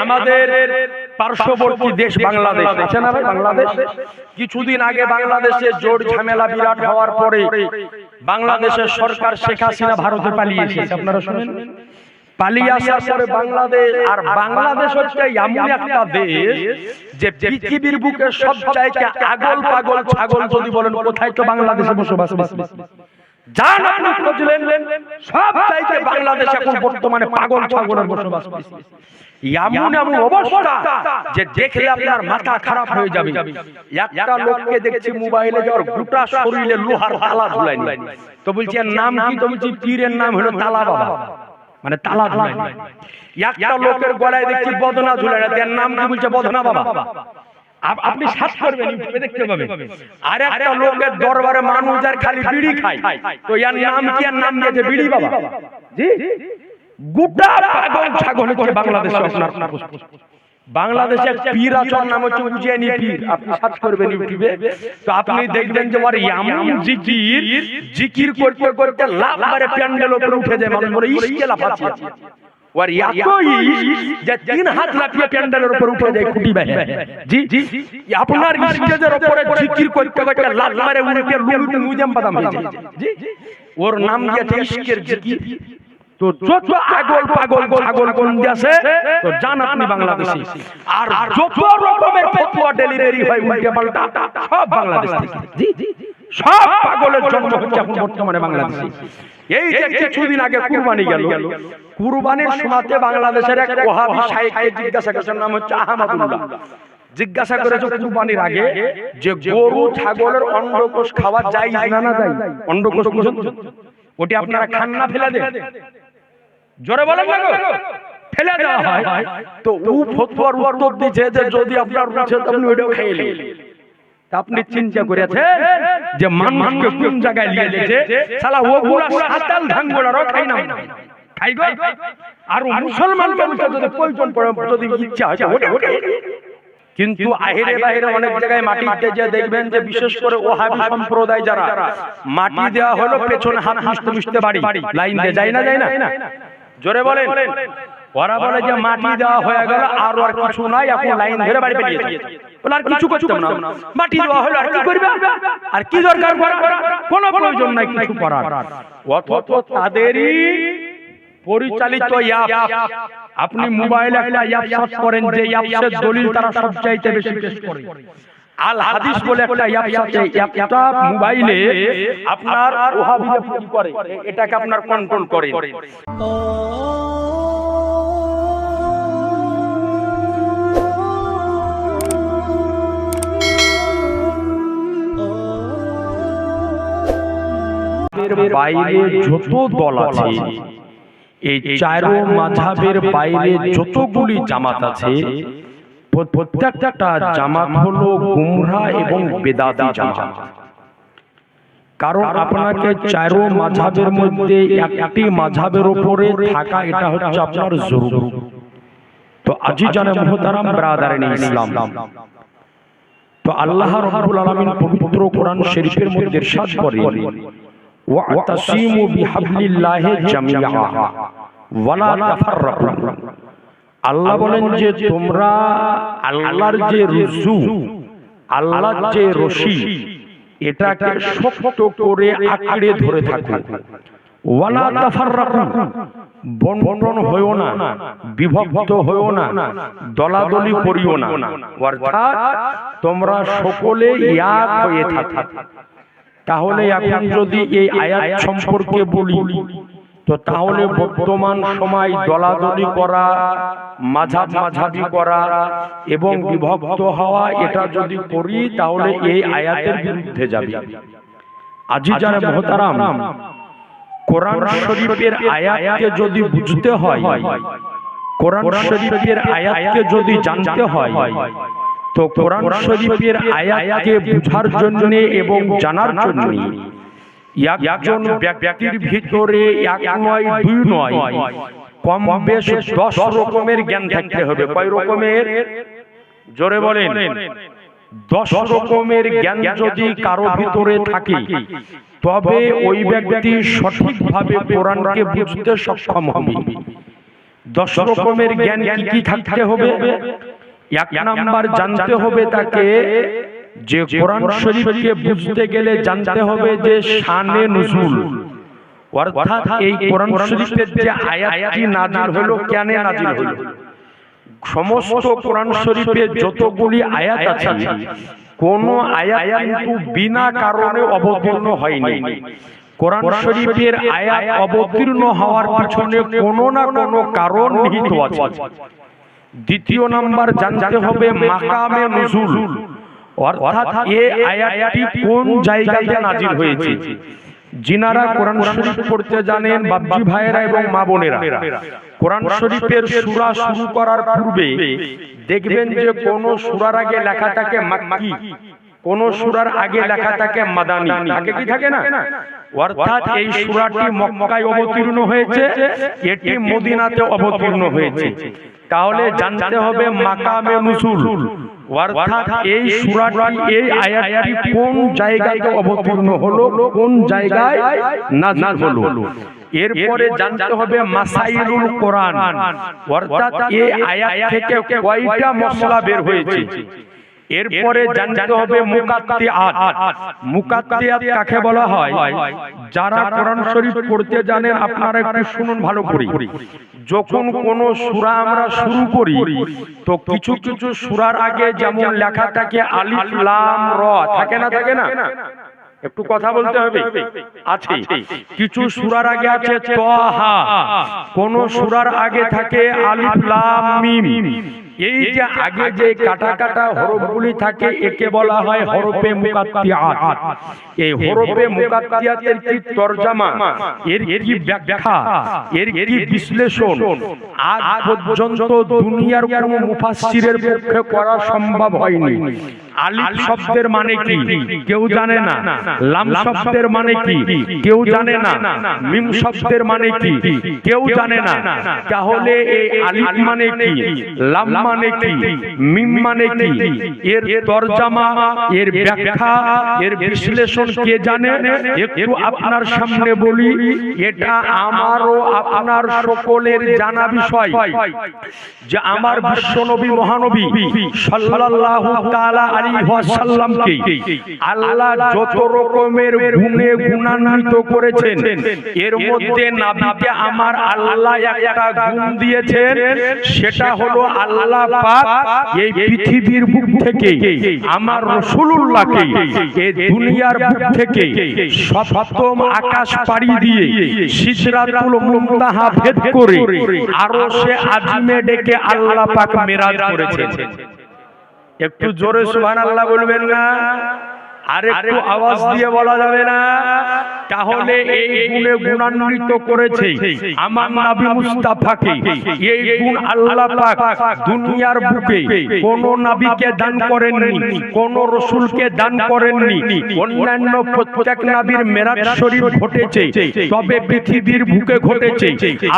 আমাদের পার্শ্ববর্তী দেশ বাংলাদেশ আছে না ভাই? বাংলাদেশ কিছুদিন আগে বাংলাদেশে জোর ঝামেলা বিরাট হওয়ার পরে বাংলাদেশের সরকার শেখ হাসিনা ভারতে পালিয়ে এসেছে। আপনারা শুনেন, পালিয়ে আসার পরে বাংলাদেশ, আর বাংলাদেশ হচ্ছে এমন একটা দেশ যে পৃথিবীর বুকে সবচাইতে আগল পাগল ছাগল যদি বলেন কোথায়, তো বাংলাদেশে বসবাস করে। জান আপনি বুঝলেন, সব চাইতে বাংলাদেশ এখন বর্তমানে পাগল ছাগলের বসবাস করছে। এমন এমন অবস্থা যে দেখলে আপনার মাথা খারাপ হয়ে যাবে। একটা লোককে দেখছি মোবাইলে, যার গোটা শরীরে লোহার তালা ঝুলায়, তো বলছি এর নাম কি? তো বলছি পীরের নাম হলো তালা বাবা, মানে তালা ঝুলায়। একটা লোকের গলায় দেখছি বদনা ঝুলায়, এর নাম কি? বলছে বদনা বাবা। আপনি সার্চ করবেন, ইউটিউবে দেখতে পাবেন। আর একটা লোকের দরবারে মানুষ আর খালি বিড়ি খায়, তো এর নাম কি? এর নাম দিয়েছে বিড়ি বাবা। জি, গোটা পাগল ছাগল হচ্ছে বাংলাদেশে। আপনার বাংলাদেশে এক পীর আচার নাম হচ্ছে উজিয়ানি পীর, আপনি সার্চ করবেন ইউটিউবে, তো আপনি দেখবেন যে ওর এমন জিকির করতে করতে লাফ মারে প্যান্ডেল উপরে উঠে যায়, মানুষ বলে ইশকে লাফাচ্ছে। ওর এতই যে 3 হাত লাফিয়ে প্যান্ডেলের উপরে উঠে যায় খুঁটি বাহে। জি জি, আপনার স্টেজের উপরে জিকির করতে করতে লাফ মারে উঠে লুলুতে মুজাম বাদাম হয়ে যায়। জি, ওর নাম দিয়েছে ইশকের জিকির। তো যত আগল পাগল ছাগল কোন দেশে, তো জান আপনি বাংলাদেশী। আর যত রকমের ফতোয়া ডেলিভারি হয় উল্টে পাল্টা, সব বাংলাদেশ থেকে। জি জি, সব পাগলের জন্ম হচ্ছে এখন বর্তমানে বাংলাদেশে। এই যে কিছুদিন আগে কুরবানি গেল, কুরবানির সময়তে বাংলাদেশের এক ওহাবি শাইখকে জিজ্ঞাসা করেছেন, নাম হচ্ছে আহমদুল্লাহ। জিজ্ঞাসা করেছে কুরবানির আগে যে গরু ছাগলের অন্ডকোষ খাওয়া যায় না না যায়? অন্ডকোষ ওটি আপনারা খান না, ফেলে দেন? জোরে বলেন না গো, ফেলে দেওয়া হয়। তো ও ফতোয়ার উত্তর দিয়েছে যে যদি আপনার রুচি আপনি ওইটাও খেয়ে নেন। আপনি চিন্তা করেছেন যে মানুষকে কোন জায়গায় নিয়ে যেতে, শালা ওগুলা সাতাল ধাঙ্গলারও খাই না, খাই গো। আর মুসলমান মানুষকে যদি প্রয়োজন পড়ে, যদি ইচ্ছা হয় ওটা ওটা। কিন্তু আহেরে বাহিরে অনেক জায়গায় মাটিতে যে দেখবেন যে বিশেষ করে ওহাবি সম্প্রদায় যারা, মাটি দেওয়া হলো পেছনে হাত মুছতে মুছতে বাড়ি লাইন দিয়ে যায় না, যায় না? জোরে বলেন। ওরা বলে যে মাটি দেওয়া হয়ে গেল আর আর কিছু নাই, এখন লাইন ধরে বাড়ি পেরিয়ে যায়। বলে আর কিছু করতে না, মাটি দেওয়া হলো আর কি করবে, আর কি দরকার, কোনো প্রয়োজন নাই কিছু করার। অথচ তাদেরই পরিচালিত অ্যাপ, আপনি মোবাইলে একটা অ্যাপ সার্চ করেন, যে অ্যাপের দলিল তারা সবচাইতে বেশি পেশ করে। আল হাদিস বলে একটা অ্যাপ আছে, অ্যাপটা মোবাইলে আপনার ওহাবিরা কি করে, এটাকে আপনার কন্ট্রোল করে। বাইরে যত দল আছে, এই চারো মাযহাবের বাইরে যতগুলি জামাত আছে, প্রত্যেকটা জামাত হলো গুমরাহ এবং বেদাতি জামাত। কারণ আপনাকে চারো মাযহাবের মধ্যে একটি মাযহাবের উপরে থাকা, এটা হচ্ছে আপনার জরুরি। তো আজিজানে মুহতারাম ব্রাদারানে ইসলাম, তো আল্লাহ রাব্বুল আলামিন পবিত্র কোরআন শরীফের মধ্যে ইরশাদ করেন, ওয়াতাসিমু বিহাবলিল্লাহি জামিআ ওয়ালা তাফাররাকু। আল্লাহ বলেন যে তোমরা আল্লাহর যে রজ্জু, আল্লাহর যে রশি, এটাকে শক্ত করে আঁকড়ে ধরে থাকো। ওয়ালা তাফাররাকু, বন্টন হয়ো না, বিভক্ত হয়ো না, দলাদলি করিও না, অর্থাৎ তোমরা সকলে এক হয়ে থাকো। তাহলে এখন যদি এই আয়াত সম্পর্কে বলি, তো তাহলে বর্তমান সময় দলাদলি করা, মাঝাবি করা এবং বিভক্ত হওয়া, এটা যদি করি তাহলে এই আয়াতের বিরুদ্ধে যাবে। আজিজানে মুহতারাম, কোরআন শরীফের আয়াতকে যদি বুঝতে হয়, কোরআন শরীফের আয়াতকে যদি জানতে হয়, তো কোরআন শরীফের আয়াতকে বুঝার জন্য এবং জানার জন্য একজন ব্যক্তির ভিতরে এক নয়, দুই নয়, কম বেশ 10 রকমের জ্ঞান থাকতে হবে। কয় রকমের? জোরে বলেন। 10 রকমের জ্ঞান যদি কারো ভিতরে থাকে, তবে ওই ব্যক্তি সঠিকভাবে কোরআনকে বুঝতে সক্ষম হবে। 10 রকমের জ্ঞান কি কি থাকতে হবে? এক নাম্বার জানতে হবে তাকে যে কোরআন শরীফকে বুঝতে গেলে জানতে হবে যে শানে নুজুল, অর্থাৎ এই কোরআন শরীফের যে আয়াতটি নাজিল হলো কেন নাজিল হলো। সমস্ত কোরআন শরীফে যতগুলি আয়াত আছে কোন আয়াত কিন্তু বিনা কারণে অবতীর্ণ হয়নি। কোরআন শরীফের আয়াত অবতীর্ণ হওয়ার পিছনে কোনো না কোনো কারণ নিহিত আছে। দ্বিতীয় নাম্বার জানতে হবে মাকামে নুজুল, অর্থাৎ এই আয়াতটি কোন জায়গাতে নাজিল হয়েছে। যিনারা কোরআন শরীফ পড়তে জানেন বাপজি ভাইয়েরা এবং মা বোনেরা, কোরআন শরীফের সূরা শুরু করার পূর্বে দেখবেন যে কোন সূরার আগে লেখা থাকে মাক্কি, কোন সূরার আগে লেখা থাকে মাদানী, থাকে কি থাকে না? অর্থাৎ এই সূরাটি মক্কায় অবতীর্ণ হয়েছে, এটি মদিনাতে অবতীর্ণ হয়েছে। তাহলে জানতে হবে মাকামে নুজুল, অর্থাৎ এই সূরাটি এই আয়াতটি কোন জায়গাতে অবতীর্ণ হলো, কোন জায়গায় নাযিল হলো। এরপরে জানতে হবে মাসাইলুল কোরআন, অর্থাৎ এই আয়াত থেকে কয়টা মশলা বের হয়েছে। এরপরে জানতে হবে মুকাত্তিআত। মুকাত্তিআত কাকে বলা হয়? যারা কোরআন শরীফ পড়তে জানেন আপনারা একটু শুনুন ভালো করে। যখন কোন সূরা আমরা শুরু করি তো কিছু কিছু সূরার আগে যেমন লেখা থাকে আলিফ লাম র, থাকে না থাকে না? একটু কথা বলতে হবে। আছে কিছু সূরার আগে আছে তাহা, কোন সূরার আগে থাকে আলিফ লাম মিম। এই যে আগে যে কাটা কাটা হরফগুলি থাকে একে বলা হয় হরফে মুকাত্তিআত। এই হরফে মুকাত্তিআতের কি তরজমা, এর কি ব্যাখ্যা, এর কি বিশ্লেষণ আজ পর্যন্ত দুনিয়ার কোনো মুফাসসিরের পক্ষে করা সম্ভব হয়নি। আলিফ শব্দের মানে কি কেউ জানে না, লাম শব্দের মানে কি কেউ জানে না, মিম শব্দের মানে কি কেউ জানে না। তাহলে এই আলিফ মানে কি, লাম মানে কি, মিম মানে কি, এর তরজমা, এর ব্যাখ্যা, এর বিশ্লেষণ কে জানে? একটু আপনার সামনে বলি, এটা আমারও আপনার সকলের জানা বিষয় যে আমার বিশ্বনবী মহানবী সাল্লাল্লাহু তাআলা আলাইহি ওয়াসাল্লামকে আল্লাহ যত রকমের গুণে গুণান্বিত করেছেন, এর মধ্যে নবীকে আমার আল্লাহ একটা গুণ দিয়েছেন, সেটা হলো আল্লাহ পাক এই পৃথিবীর বুক থেকে আমার রাসূলুল্লাহকে এই দুনিয়ার বুক থেকে সপ্তম আকাশ পাড়ি দিয়ে সিদরাতুল মুনতাহা ভেদ করে আরশে আজিমে ডেকে আল্লাহ পাক মেরাজ করেছেন। একটু জোরে সুবহানাল্লাহ বলবেন না? আর একটু আওয়াজ দিয়ে বলা যাবে না? তাহলে এই গুণে গুণান্বিত করেছে আমার নবী মুস্তাফাকে। এই গুণ আল্লাহ পাক দুনিয়ার বুকে কোন নবীকে দান করেননি, কোন রাসূলকে দান করেননি। অন্যান্য প্রত্যেক নবীর মেরাজ শরীফ ঘটেছে, তবে পৃথিবীর বুকে ঘটেছে।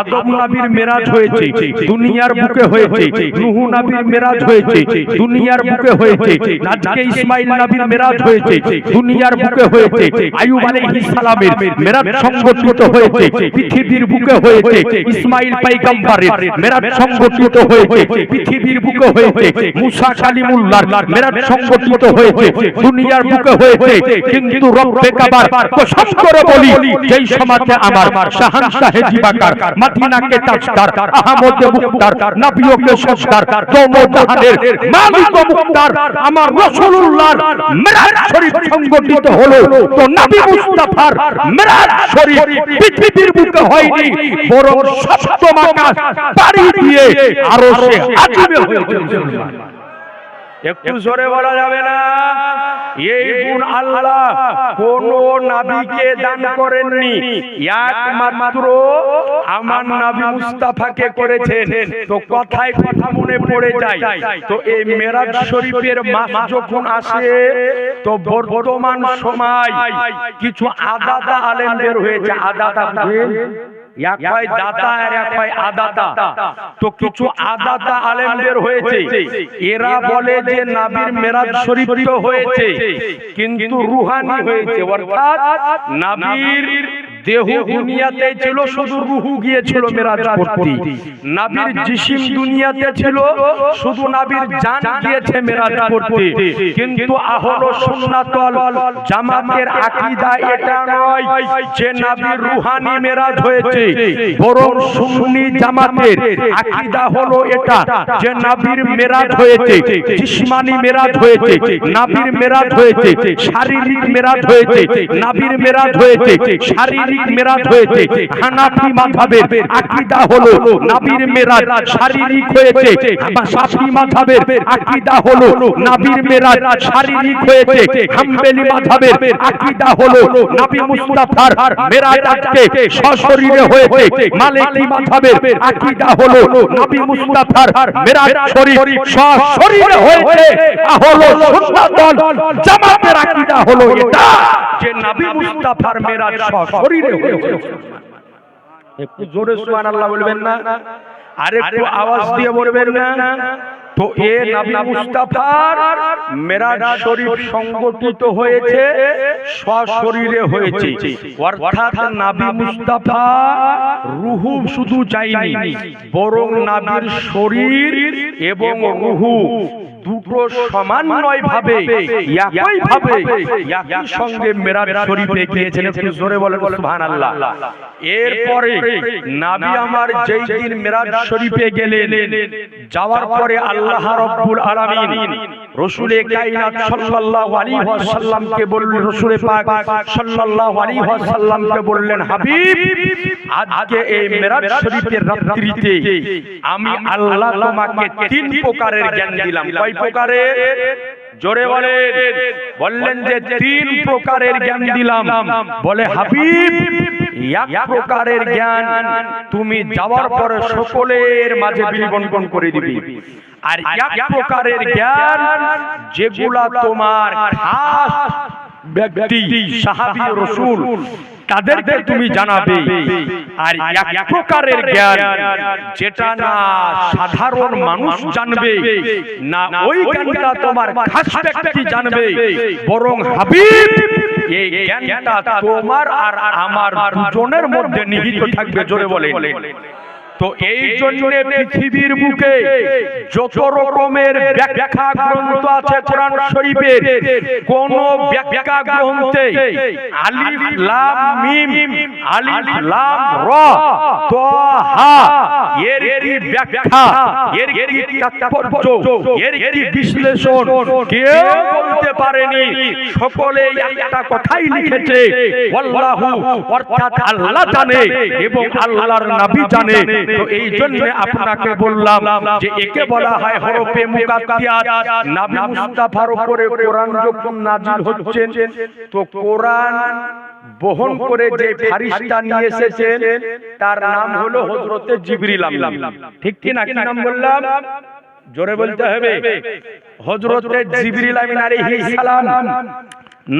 আদম নবীর মেরাজ হয়েছে, দুনিয়ার বুকে হয়েছে। নূহ নবীর মেরাজ হয়েছে, দুনিয়ার বুকে হয়েছে। আজকে ইসমাঈল নবীর মেরাজ হয়েছে, দুনিয়ার বুকে হয়েছে। আইয়ুব আলাইহিস সালামের মেরাজ সংগঠিত হয়েছে, পৃথিবীর বুকে হয়েছে। ইসমাঈল পয়গম্বরের মেরাজ সংগঠিত হয়েছে, পৃথিবীর বুকে হয়েছে। মুসা কালিমুল্লাহর মেরাজ সংগঠিত হয়েছে, দুনিয়ার বুকে হয়েছে। কিন্তু রব্বে কাবার কসম করে বলি, যেই সমাজে আমার শাহানশাহে জিবাকার, মদিনাকে তাজদার, আহমদ মুখতার, নবীকে সরদার, দৌলত জাহানের মালিক ও মুখতার আমার রাসূলুল্লাহর মেরাজ শরীফ সংগঠিত হলো, তো নবী মুস্তাফার মেরাজ শরীফ পৃথিবীর বুকে হয়নি, বরং সপ্তম আকাশ পাড়ি দিয়ে আরশে আজিমে হয়েছে। একটু জোরে বলা যাবে না? এই গুণ আল্লাহ কোন নবীকে দান করেননি, একমাত্র আমার নবী মুস্তাফাকে করেছেন। তো কথায় কথা মনে পড়ে যায়। তো এই মেরাজ শরীফের মাস যখন আসে তো বর্তমান সময় কিছু আদাতা আলেম বের হয়েছে। আদাতা বুঝেন? এক হয় দাতা আর এক হয় আদাতা। তো কিছু আদাতা আলেম বের হয়েছে, এরা বলে যে নবীর মেরাজ শরীফ তো হয়েছে কিন্তু রুহানি হয়েছে, অর্থাৎ নবীর দেহ দুনিয়াতে ছিল, শুধু রুহু গিয়েছিল মেরাজ করতে। নবীর জিসিম দুনিয়াতে ছিল, শুধু নবীর জান গিয়েছে মেরাজ করতে। কিন্তু আহলে সুন্নাত ওয়াল জামাতের আকীদা এটা নয় যে নবীর রূহানি মেরাজ হয়েছে, বরং সুন্নি জামাতের আকীদা হলো এটা যে নবীর মেরাজ হয়েছে, জিসমানি মেরাজ হয়েছে, নবীর মেরাজ হয়েছে, শারীরিক মেরাজ হয়েছে, নবীর মেরাজ হয়েছে, শারীরিক মেরাজ হয়েছে। হানাফি মাযহাবের আকীদা হলো নবীর মেরাজ শারীরিক হয়েছে, শাফি মাযহাবের আকীদা হলো নবীর মেরাজ শারীরিক হয়েছে, হাম্বলি মাযহাবের আকীদা হলো নবী মুস্তাফার মেরাজ আজকে সশরীরে হয়েছে, মালিকি মাযহাবের আকীদা হলো নবী মুস্তাফার মেরাজ শরীফ সশরীরে হয়েছে। আহলে সুন্নাত ওয়াল জামাতের আকীদা হলো এটা যে নবী মুস্তাফার মেরাজ সশরীরে হয়েছে। একটু জোরে সুবহানাল্লাহ বলবেন না? আর একটু আওয়াজ দিয়ে বলবেন না? তো এ নবী মুস্তাফার মেরাজ শরীফ সংগঠিত হয়েছে, সশরীরে হয়েছে। অর্থাৎ নবী মুস্তাফা রূহু শুধু যায়নি, বরং নবীর শরীর এবং রূহু দুটো সমন্বয় ভাবে একই ভাবে একই সঙ্গে মেরাজ শরীফে গিয়েছেন। একটু জোরে বলেন সুবহানাল্লাহ। এরপরে নবী আমার যেই দিন মেরাজ শরীফে গেলেন, যাওয়ার পরে আল্লাহ রাব্বুল আলামিন রাসূলে কায়নাত সাল্লাল্লাহু আলাইহি ওয়াসাল্লামকে বললেন, রাসূলে পাক সাল্লাল্লাহু আলাইহি ওয়াসাল্লামকে বললেন, হাবিব আজকে এই মেরাজ শরীফের রাত্রিতে আমি আল্লাহ তোমাকে তিন প্রকারের জ্ঞান দিলাম। কয় প্রকারের? জোরে বলেন। বললেন যে তিন প্রকারের জ্ঞান দিলাম। বলে হাবিব এক প্রকারের জ্ঞান তুমি যাওয়ার পরে সকলের মাঝে বিলিবন্টন করে দিবি, আর এক প্রকারের জ্ঞান যেগুলা তোমার খাস ব্যক্তি সাহাবী রাসূল তাদেরকে তুমি জানাবে, আর এক প্রকারের জ্ঞান যেটা না সাধারণ মানুষ জানবে না, ওই জ্ঞানটা তোমার খাস ব্যক্তি জানবে, বরং হাবিব এই জ্ঞানটা তোমার আর আমার দুজনের মধ্যে নিহিত থাকবে। জোরে বলেন। তো এই জন্য পৃথিবীর বুকে যত রকমের ব্যাখ্যা গ্রন্থ আছে কোরআন শরীফের, কোন ব্যাখ্যা গ্রন্থে আলিফ লাম মিম, আলিফ লাম র তাহা এর কি ব্যাখ্যা, এর কি তাৎপর্য, এর কি বিশ্লেষণ কেউ বলতে পারেনি। সকলে একটা কথাই লিখেছে, আল্লাহু অর্থাৎ আল্লাহ জানে এবং আল্লাহর নবী জানে। তো এই জন্য আপনাকে বললাম যে একে বলা হয় হরফে মুকাত্তিয়াত। নবী মুস্তাফার উপরে কোরআন যখন নাজিল হচ্ছে, তো কোরআন বহন করে যে ফেরেশতা নিয়ে এসেছেন তার নাম হলো হযরতে জিবরিল আমিন। ঠিক কি না? কি নাম বললাম? জোরে বলতে হবে। হযরতে জিবরিল আমিন আলাইহিস সালাম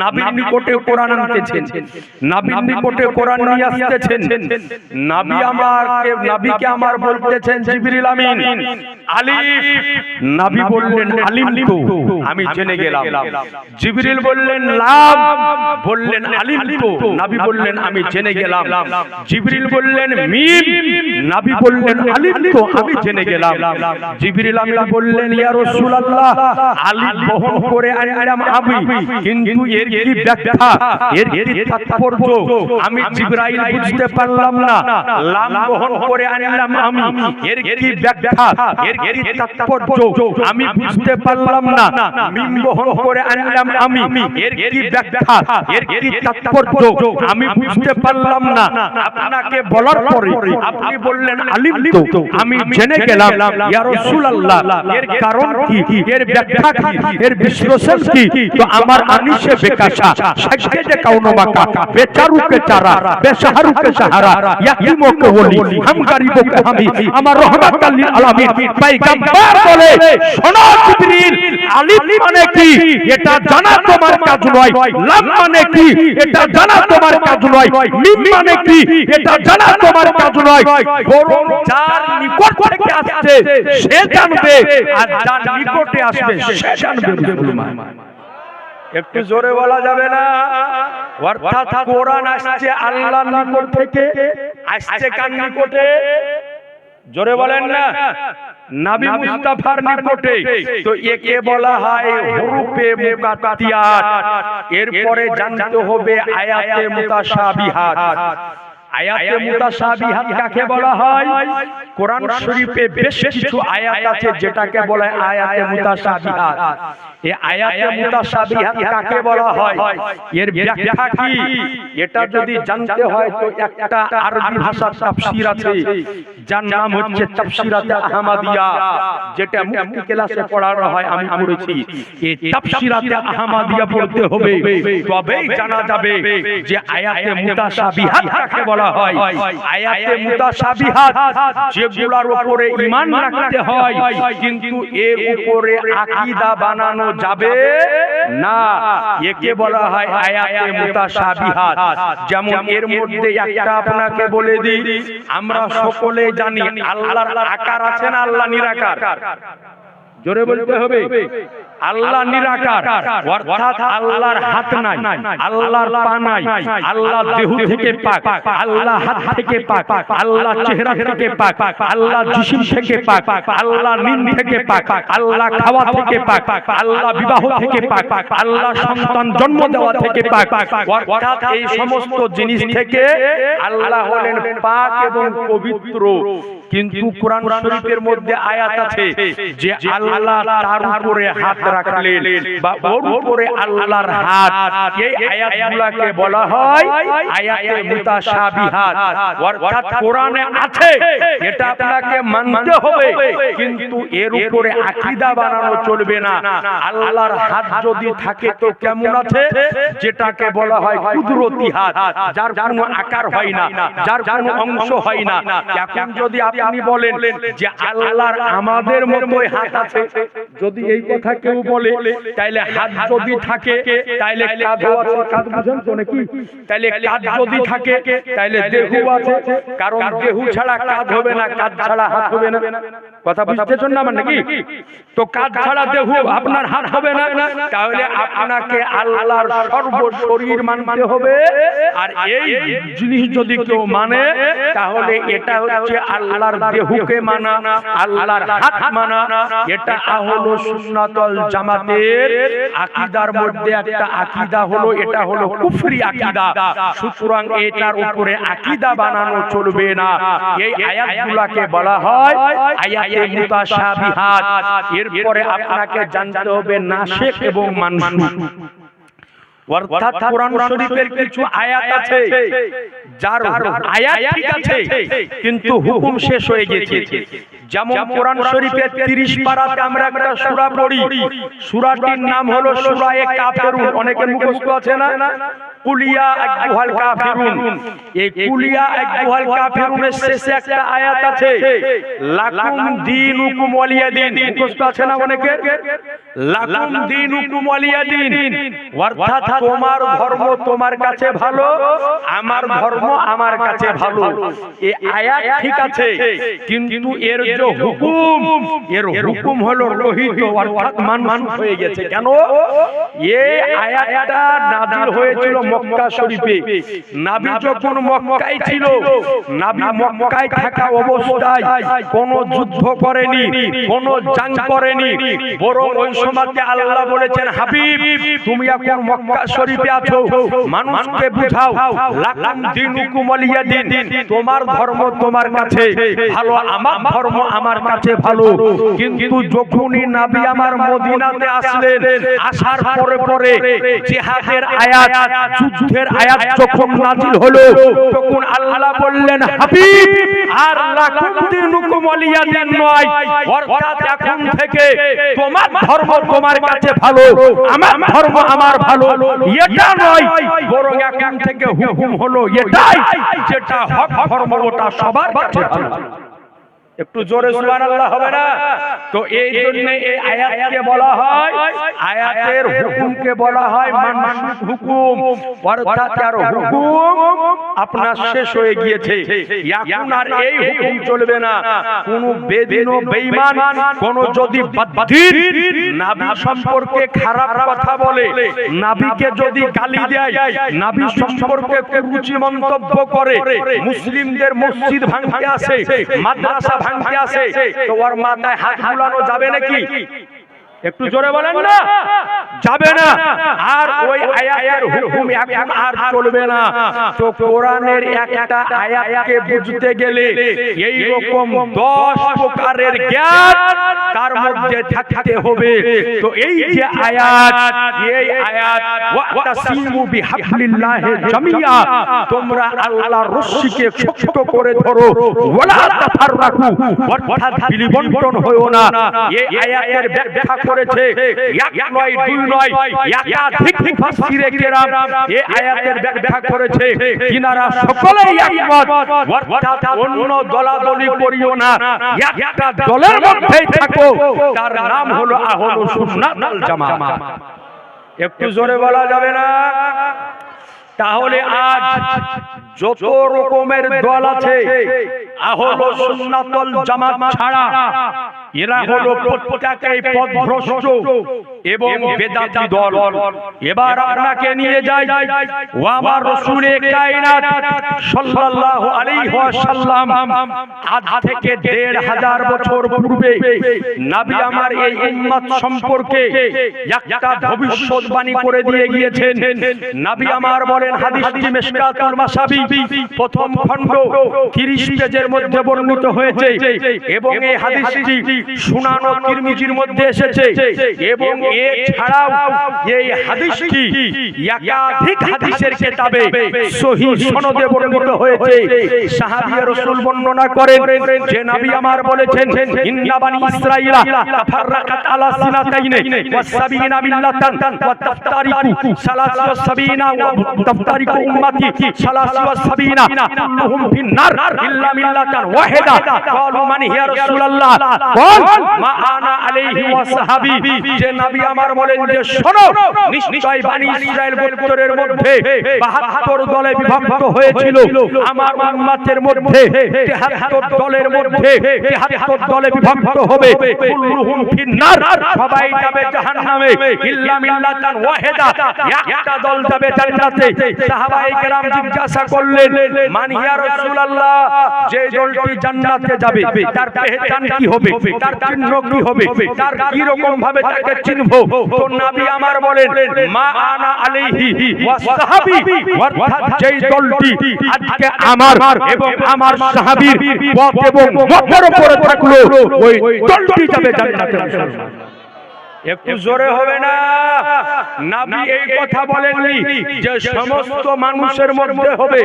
নবীর নিকটে কোরআন আনতেছেন, নবীর নিকটে কোরআন নিয়ে আসতেছেন। নবীকে আমার বলতেছেন জিবরিল আমিন আলিফ, নবী বললেন আলিমতু, আমি জেনে গেলাম। জিবরিল বললেন লাম, বললেন আলিমতু, নবী বললেন আমি জেনে গেলাম। জিবরিল বললেন মিম, নবী বললেন আলিমতু, আমি জেনে গেলাম। জিবরিল আমিন বললেন ইয়া রাসূলুল্লাহ আলিফ বহন করে আনলাম আমি, কিন্তু এর কি ব্যাখ্যা, এর কি তাৎপর্য আমি জিবরাইল বুঝতে পারলাম না। লাম বহন করে আনলাম আমি, এর কি ব্যাখ্যা, এর কি তাৎপর্য আমি বুঝতে পারলাম না। মিম বহন করে আনলাম আমি, এর কি ব্যাখ্যা, এর কি তাৎপর্য আমি বুঝতে পারলাম না। আপনাকে বলার পরে আপনি বললেন আলিমতু, আমি জেনে গেলাম। ইয়া রাসূলুল্লাহ এর কারণ কি, এর ব্যাখ্যা কি, এর বিশ্লেষণ কি? তো আমার আনিসে বেকাশা সাজকে যে কাউনো মাকা বেচারু কে চারা বেশাহারু কে সাহারা ইয়াতিমো কে ওলি হাম গরিবো কে হামি আমার রহমাতুল লিল আলামিন পয়গম্বর বলে, শোনো জিবরিল, আলিফ মানে কি এটা জানা তোমার কাজ নয়, লাম মানে কি এটা জানা তোমার কাজ নয়, মিম মানে কি এটা জানা তোমার কাজ নয়, বরং যার নিকট থেকে আসছে সে জানবে, আর যার নিকটে আসবে সে জানবে। একটু জোরে বলা যাবে না? অর্থাৎ কোরআন আসছে আল্লাহর নিকট থেকে, আসছে কার নিকটে? জোরে বলেন না, নবী মুস্তাফার নিকটে। তো একে বলা হয় হুরুফে মুকাত্তিয়াত। এরপরে জানতে হবে আয়াতে মুতাশাবিহাত। আয়াতে মুতাশাবিহাত কাকে বলা হয়? কোরআন শরীফে বেশ কিছু আয়াত আছে যেটাকে বলা হয় আয়াতে মুতাশাবিহাত। এই আয়াতে মুতাশাবিহাত কাকে বলা হয়, এর ব্যাখ্যা কি, এটা যদি জানতে হয় তো একটা আরবি ভাষার তাফসীর আছে যার নাম হচ্ছে তাফসীরাতে আহমদিয়া, যেটা মুফতি ক্লাসে পড়ানো হয়, আমি পড়েছি। এই তাফসীরাতে আহমদিয়া পড়তে হবে, তবেই জানা যাবে যে আয়াতে মুতাশাবিহাত কাকে বলা হয়। আয়াতে মুতাশাবিহাত যেগুলোর উপরে ঈমান রাখতে হয় কিন্তু এর উপরে আকীদা বানানো যাবে না, একে বলা হয় আয়াতে মুতাশাবিহাত। যেমন এর মধ্যে একটা আপনাকে বলে দিই, আমরা সকলে জানি আল্লাহর আকার আছে না, আল্লাহ নিরাকার? জোরে বলতে হবে, আল্লাহ নিরাকার, অর্থাৎ আল্লাহর হাত নাই, আল্লাহর পা নাই, আল্লাহ দেহ থেকে পাক, আল্লাহ হাত থেকে পাক, আল্লাহ চেহারা থেকে পাক, আল্লাহ জিসিম থেকে পাক, আল্লাহ নিন থেকে পাক, আল্লাহ খাওয়া থেকে পাক, আল্লাহ বিবাহ থেকে পাক, আল্লাহ সন্তান জন্ম দেওয়া থেকে পাক। অর্থাৎ এই সমস্ত জিনিস থেকে আল্লাহ হলেন পাক এবং পবিত্র। কিন্তু কোরআন শরীফের মধ্যে আয়াত আছে যে আল্লাহ তার উপরে হাত রাখলেন বা ওর উপরে আল্লাহর হাত। এই আয়াতগুলোকে বলা হয় আয়াতে মুতাশাবিহাত। অর্থাৎ কোরআনে আছে, এটা আপনাকে মানতে হবে, কিন্তু এর উপরে আকীদা বানানো চলবে না। আল্লাহর হাত যদি থাকে তো কেমন আছে, যেটাকে বলা হয় কুদরতি হাত, যার কোনো আকার হয় না, যার কোনো অংশ হয় না। এখন যদি আপনি বলেন যে আল্লাহর আমাদের মতোই হাত আছে, যদি এই কথা কেউ বলে, তাইলে হাত যদি থাকে তাইলে কাঁধও আছে, কাঁধ বুঝেন তো নাকি? তাইলে কাঁধ যদি থাকে তাইলে দেহ আছে, কারণ দেহ ছাড়া কাঁধ হবে না, কাঁধ ছাড়া হাত হবে না। কথা বুঝতেছেন না নাকি? তো কাঁধ ছাড়া দেহ আপনার হাত হবে না, তাহলে আপনাকে আল্লাহর সর্বশরীর মানতে হবে। আর এই জিনিস যদি কেউ মানে, তাহলে এটা হচ্ছে আল্লাহর দেহকে মানা, আল্লাহর হাত মানা। এটা হলো সুন্নাতুল জামাতের আকীদার মধ্যে একটা আকীদা হলো, এটা হলো কুফরি আকীদা। সুতরাং এটার উপরে আকীদা বানানো চলবে না। এই আয়াতগুলোকে বলা হয় আয়াতে মুতাশাবিহাত। এরপরে আপনাকে জানতে হবে নাসিখ এবং মানসুখ। অর্থাৎ কোরআন শরীফের কিছু আয়াত আছে যার আয়াত ঠিক আছে কিন্তু হুকুম শেষ হয়ে গেছে। যেমন কোরআন শরীফের 30 পারাতে আমরা একটা সূরা পড়ি, সূরাটির নাম হলো সূরা কাফিরুন। অনেকের মুখস্থ আছে না? কুলিয়া আইয়ুহাল কাফিরুন। এই কুলিয়া আইয়ুহাল কাফিরুনের শেষে একটা আয়াত আছে, লাকুম দীনুকুম ওয়ালিয়াদিন। মুখস্থ আছে না অনেকের? লাকুম দীনুকুম ওয়ালিয়াদিন, অর্থাৎ তোমার ধর্ম তোমার কাছে ভালো, আমার ধর্ম আমার কাছে ভালো। এই আয়াত ঠিক আছে, কিন্তু এর যে হুকুম, এর হুকুম হলো রহিত, অর্থাৎ মানসুখ হয়ে গেছে। কেন? এই আয়াতটা নাযিল হয়েছিল মক্কা শরীফে। নবী যখন মক্কায় ছিল, নবী মক্কায় থাকা অবস্থায় কোনো যুদ্ধ করেনি, কোনো জাং করেনি, বরং ওই সময়তে আল্লাহ বলেছেন, হাবিব তুমি এখন মক্কা শরীফে আছো, মানুষকে বুঝাও লাকুম দীনুকুম ওয়ালিয়া দিন, তোমার ধর্ম তোমার কাছে ভালো, আমার ধর্ম আমার কাছে ভালো। কিন্তু যখনই নবী আমার মদিনাতে আসলেন, আসার পরে পরে জিহাদের আয়াত, যুদ্ধের আয়াত যখন নাযিল হলো, তখন আল্লাহ বললেন, হাবিব আর লাকুম দীনুকুম ওয়ালিয়া দিন নয়, অর্থাৎ এখন থেকে তোমার ধর্ম তোমার কাছে ভালো, আমার ধর্ম আমার ভালো, এটা নয়, বরং এখন থেকে হুকুম হলো এটাই, যেটা হক ধর্ম ওটা সবার কাছে ভালো। একটু জোরে সুবহানাল্লাহ হবে না? তো এই জন্য এই আয়াতকে বলা হয়, আয়াতের হুকুমকে বলা হয় মানসুখ হুকুম, অর্থাৎ আর হুকুম আপনার শেষ হয়ে গিয়েছে, এখন আর এই হুকুম চলবে না। কোন বেদিন ও বেঈমান, কোন যদি বাদদিন নবী সম্পর্কে খারাপ কথা বলে, নবীকে যদি গালি দেয়, নবী সম্পর্কে কুরুচি মন্তব্য করে, মুসলিমদের মসজিদ ভাঙতে আসে, মাদ্রাসা ভাঙতে আসে, তো ওর মাথায় হাত বুলানো যাবে নাকি? একটু জোরে বলেন না, যাবে না। আর ওই আয়াতের হুকুম এখন আর চলবে না। তো কোরআনের একটা আয়াতকে বুঝতে গেলে এই রকম 10 প্রকারের জ্ঞান তার মধ্যে থাকতে হবে। তো এই যে আয়াত, এই আয়াত ওয়াতাসিমু বিহাবলিল্লাহি জামিয়া, তোমরা আল্লাহর রশিকে শক্ত করে ধরো, ওয়ালা তাফাররাকু, অর্থাৎ বিলিবন্টন হয়ো না। এই আয়াতের ব্যাখ্যা করেছে এক নয়, দুই নয়, একাধিক মুফাসসিরে কেরাম এই আয়াতের ব্যাখ্যা করেছে, কিনারা সকলেই একমত, অর্থাৎ অন্য দলাদলি করিও না, একটা দলের মধ্যেই থাকো, তার নাম হলো আহলুস সুন্নাত ওয়াল জামাত। একটু জোরে বলা যাবে না? তাহলে আজ যত রকমের দল আছে, আহলুস সুন্নাত ওয়াল জামাত ছাড়া এরা হলো প্রত্যেকই পথভ্রষ্ট এবং বেদাতি দল। এবার আপনাকে নিয়ে যাই, ও আমার রাসূলে কায়নাত সাল্লাল্লাহু আলাইহি ওয়াসাল্লাম আজ থেকে ১৫০০ বছর পূর্বে নবী আমার এই উম্মত সম্পর্কে একটা ভবিষ্যৎবাণী করে দিয়ে গিয়েছেন। নবী আমার বলেন, হাদিসটি মিশকাতুল মাসাবি প্রথম খণ্ড 30 পেজের মধ্যে বর্ণিত হয়েছে, এবং এই হাদিসটি সুনান ও তিরমিজির মধ্যে এসেছে, এবং এছাড়াও এই হাদিসটি একাধিক হাদিসের কিতাবে সহিহ সনদে বর্ণিত হয়েছে। সাহাবী রাসূল বর্ণনা করেন যে নবী আমার বলেছেন, ইন্না বানি ইসরাঈলা তাফাররাকাত আলা সিনাতাইনি ওয়া সাবিনা মিল্লাতান ওয়া তাফতারিকু সালাসা ওয়া সাবিনা ওয়া তাফতারিকু উম্মতি সালাসা ওয়া সাবিনা কুল্লুহুম ফিন-নার ইল্লা মিল্লাতান ওয়াহিদা। ক্বালু মান ইয়া রাসূলুল্লাহ, বল মা আনা আলাইহি ওয়া সাহাবী। যে নবী আমার বলেন যে শোনো, নিশ্চয় বানি ইসরাইল গোত্রের মধ্যে 72 দলে বিভক্ত হয়েছিল, আমার উম্মতের মধ্যে 73 দলের মধ্যে 73 দলে বিভক্ত হবে। কুল্লুহুম ফিন-নার, সবাই যাবে জাহান্নামে, ইল্লা মিল্লাতান ওয়াহিদা, একটা দল যাবে জান্নাতে। সাহাবায়ে কেরাম জিজ্ঞাসা করলেন, মান ইয়া রাসূলুল্লাহ, যে দলটি জান্নাতে যাবে তার পেহচান কি হবে, তার চিহ্ন কি হবে, তার কি রকম ভাবে তাকে চিনবো? তো নবী আমার বলেন, মা আনা আলাইহি ওয়া সাহাবী, অর্থাৎ যেই দলটি আজকে আমার এবং আমার সাহাবীর পথ এবং মতের উপরে থাকলো, ওই দলটি যাবে জান্নাতে। একটু জোরে হবে না? নবী এই কথা বলেননি যে সমস্ত মানুষের মধ্যে হবে,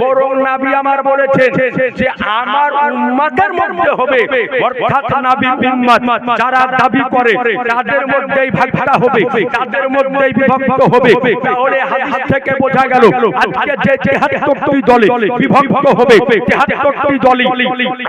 বরং নবী আমার বলেছেন যে আমার উম্মতের মধ্যে হবে, অর্থাৎ নবীর উম্মত যারা দাবি করে তাদের মধ্যেই ভাগটা হবে, তাদের মধ্যেই বিভক্ত হবে। তাহলে হাদিস থেকে বোঝা গেল আজকে যে 73টি দলে বিভক্ত হবে, 73টি দল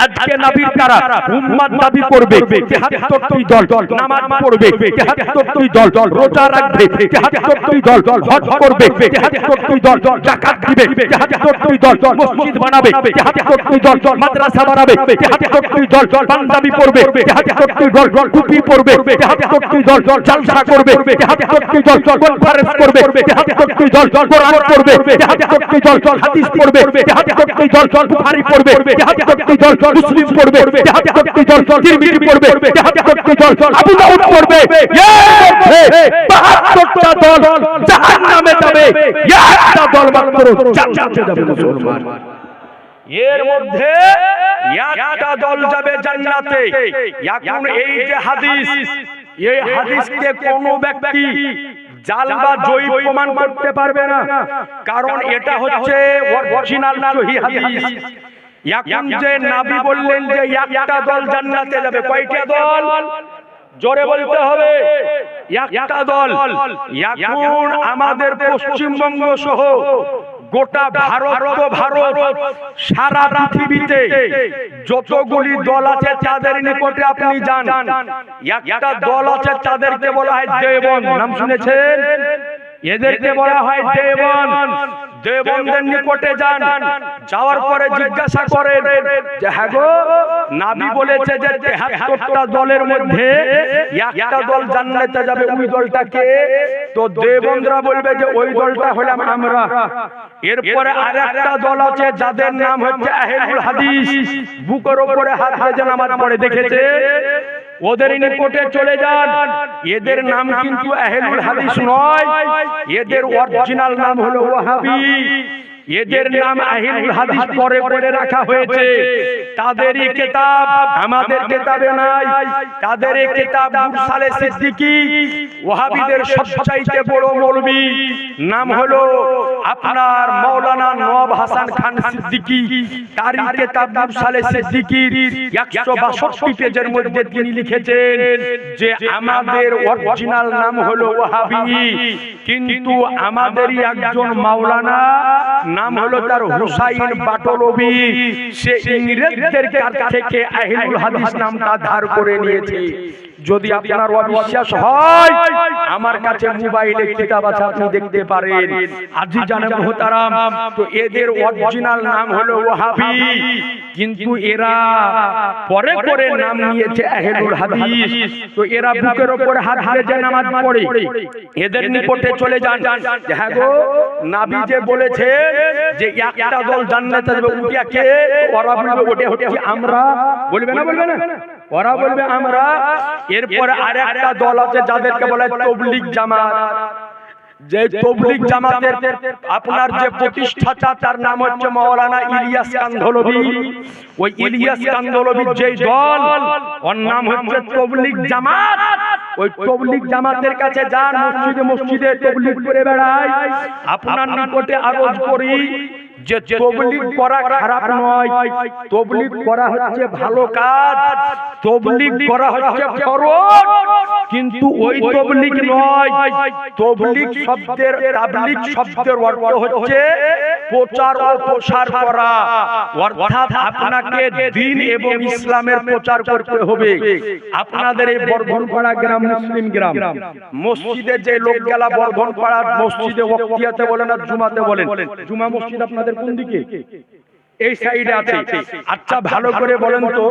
আজকে নবীর দ্বারা উম্মত দাবি করবে, 73টি দল নামাজ পড়বে, 73টি দল রোজা রাখবে, 73টি দল হজ করবে, 73টি দল যাকাত দিবে, 73টি দল মসজিদ বানাবে, 73টি দল মাদ্রাসা বানাবে, 73টি দল পাঞ্জাবি পড়বে, 73টি দল টুপি পড়বে, 73টি দল জালসা করবে, 73টি দল কনফারেন্স করবে, 73টি দল কোরআন পড়বে, 73টি দল হাদিস পড়বে, 73টি দল বুখারী পড়বে, 73টি দল মুসলিম পড়বে, 73টি দল তিরমিজি পড়বে, 73টি দল আবু দাউদ পড়বে। বাহাত্তরটা দল জাহান্নামে যাবে, একটা দল মাত্র জান্নাতে যাবে। মুসলমান, এর মধ্যে একটা দল যাবে জান্নাতে। এখন এই যে হাদিস, এই হাদিসকে কোন ব্যক্তি জাল বা জয়ী প্রমাণ করতে পারবে না, কারণ এটা হচ্ছে অরিজিনাল সহিহ হাদিস। এখন যে নবী বললেন যে একটা দল জান্নাতে যাবে, কয়টা দল? জোরে বলতে হবে, একটা দল। এখন আমাদের পশ্চিমবঙ্গ সহ গোটা ভারত সারা পৃথিবীতে যতগুলি দল আছে তাদের নিকটে আপনি যান, একটা দল আছে তাদেরকে বলা হয় দেবন। নাম শুনেছেন? এদেরকে বলা হয় দেবন। দেবনদের নিকটে যান, যাওয়ার পরে জিজ্ঞাসা করেন যে হ্যাঁ গো, নবী বলেছে যে ৭৩টা দলের মধ্যে একটা দল জান্নাতে যাবে, ওই দলটা কে? তো দেবনরা বলবে যে ওই দলটা হলাম আমরা। এরপরে আরেকটা দল আছে যাদের নাম হচ্ছে আহলুল হাদিস, বুকের উপরে হাত রেখে নামাজ পড়ে, দেখেছে? ওদের নিকটে চলে যান, এদের নাম কিন্তু আহলুল হাদিস নয়, এদের অরিজিনাল নাম হলো ওয়াহাবি। এদের নাম আহলুল হাদিস পরে পরে রাখা হয়েছে, তাদেরই কিতাব আমাদের কিতাবে নাই। তাদের এই কিতাব মুরসালে সিদ্দিকী, ওয়াহাবিদের সবচাইতে বড় মৌলবী নাম হলো আপনার মাওলানা নওয়াব হাসান খান সিদ্দিকী। তারই কিতাব মুরসালে সিদ্দিকীর ১৬২ পেজের মধ্যে তিনি লিখেছেন যে আমাদের অরিজিনাল নাম হলো ওয়াহাবি, কিন্তু আমাদেরই একজন মাওলানা নাম হলো তার হুসাইন বাটলবি, সে ইংরেজদের কাছ থেকে আহলুল হাদিস নামটা ধার করে নিয়েছে। যদি আপনার অবিশ্বাস হয়, আমার কাছে মোবাইলে কিতাব আছে, আপনি দেখতে পারেন। আজিজানে মুহতারাম, তো এদের অরিজিনাল নাম হলো ওয়াহাবি, কিন্তু এরা পরে পরে নাম নিয়েছে আহলুল হাদিস। তো এরা বুকের উপরে হাত রেখে নামাজ পড়ে। এদের নিকটে চলে যান, হ্যাঁ গো, নবী যে বলেছে যে একটা দল জান্নাতে যাবে, ওটা কে? ওরা বলবে ওটা হচ্ছে আমরা। বলবে না? বলবে না? ওরা বলবে আমরা। এরপরে আরেকটা দল আছে যাদেরকে বলে তাবলীগ জামাত। যে তাবলীগ জামাতের আপনার যে প্রতিষ্ঠাতা তার নাম হচ্ছে মাওলানা ইলিয়াস কান্ধলভি। ওই ইলিয়াস কান্ধলভির যে দল, ওর নাম হচ্ছে তাবলীগ জামাত। ওই তাবলীগ জামাতের কাছে যান, মসজিদে মসজিদে তাবলীগ করে বেড়ায়। আপনার নিকটে আরজ করি যে তাবলীগ করা খারাপ নয়, তাবলীগ করা হচ্ছে ভালো কাজ, তাবলীগ করা হচ্ছে ফরজ, কিন্তু ওই তাবলীগ নয়। তাবলীগ শব্দের অর্থ হচ্ছে প্রচার ও প্রসার করা, অর্থাৎ আপনাকে দ্বীন এবং ইসলামের প্রচার করতে হবে। আপনাদের এই বর্ধনপাড়া গ্রাম মুসলিম গ্রাম, মসজিদে যে লোক গেলা বর্ধনপাড়া মসজিদে ওয়াক্তিয়াতে বলেন আর জুমাতে বলেন, জুমা মসজিদ আপনাদের কোন দিকে? এই সাইডে আছে। আচ্ছা ভালো করে বলেন তো,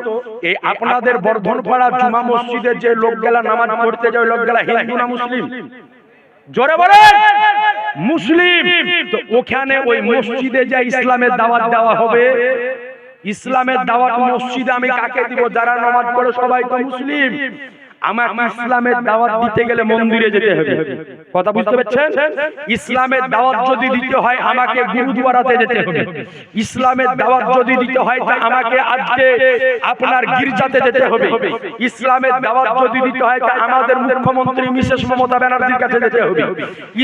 এই আপনাদের বর্ধনপাড়া জুমা মসজিদে যে লোক গেলা নামাজ পড়তে যায়, লোক গেলা হিন্দু না মুসলিম? জোরে বলেন। মুসলিম। তো ওখানে ওই মসজিদে যে ইসলামের দাওয়াত দেওয়া হবে, ইসলামের দাওয়াত মসজিদে আমি কাকে দিব? যারা নামাজ পড়ে সবাই তো মুসলিম। আমার ইসলামের দাওয়াত দিতে গেলে মন্দিরে যেতে হবে। কথা বুঝতে পারছেন? ইসলামের দাওয়াত যদি দিতে হয় আমাকে গুরুদুয়ারাতে যেতে হবে। ইসলামের দাওয়াত যদি দিতে হয় তা আমাকে আজকে আপনার গির্জাতে যেতে হবে। ইসলামের দাওয়াত যদি দিতে হয় তা আমাদের মুখ্যমন্ত্রী মিসেস মমতা ব্যানার্জির কাছে যেতে হবে।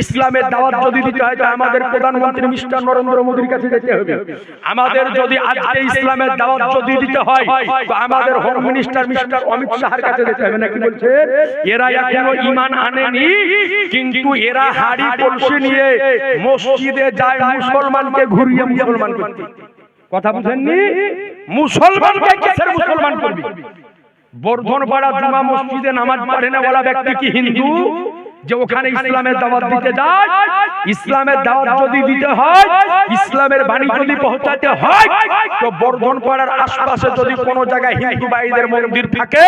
ইসলামের দাওয়াত যদি দিতে হয় তা আমাদের প্রধানমন্ত্রী মিস্টার নরেন্দ্র মোদীর কাছে যেতে হবে। আমাদের যদি আজকে ইসলামের দাওয়াত যদি দিতে হয় তো আমাদের হোম মিনিস্টার মিস্টার অমিত শাহের কাছে যেতে হবে। নাকি বলছে? এরা এখনো ঈমান আনেনি, কিন্তু এরা হাড়ি কলসি নিয়ে মসজিদে যায় মুসলমানকে ঘুরিয়ে মুসলমান করতে। কথা বুঝেননি? মুসলমানকে কিসের মুসলমান করবে? বর্ধনপাড়া জুমা মসজিদে নামাজ পড়ে না বলা ব্যক্তি কি হিন্দু যে ওখানে ইসলামের দাওয়াত দিতে যায়? ইসলামের দাওয়াত যদি দিতে হয়, ইসলামের বাণী যদি পৌঁছাতে হয়, তো বর্ধনপাড়ার আশপাশে যদি কোনো জায়গায় হিন্দু ভাইদের মন্দির থাকে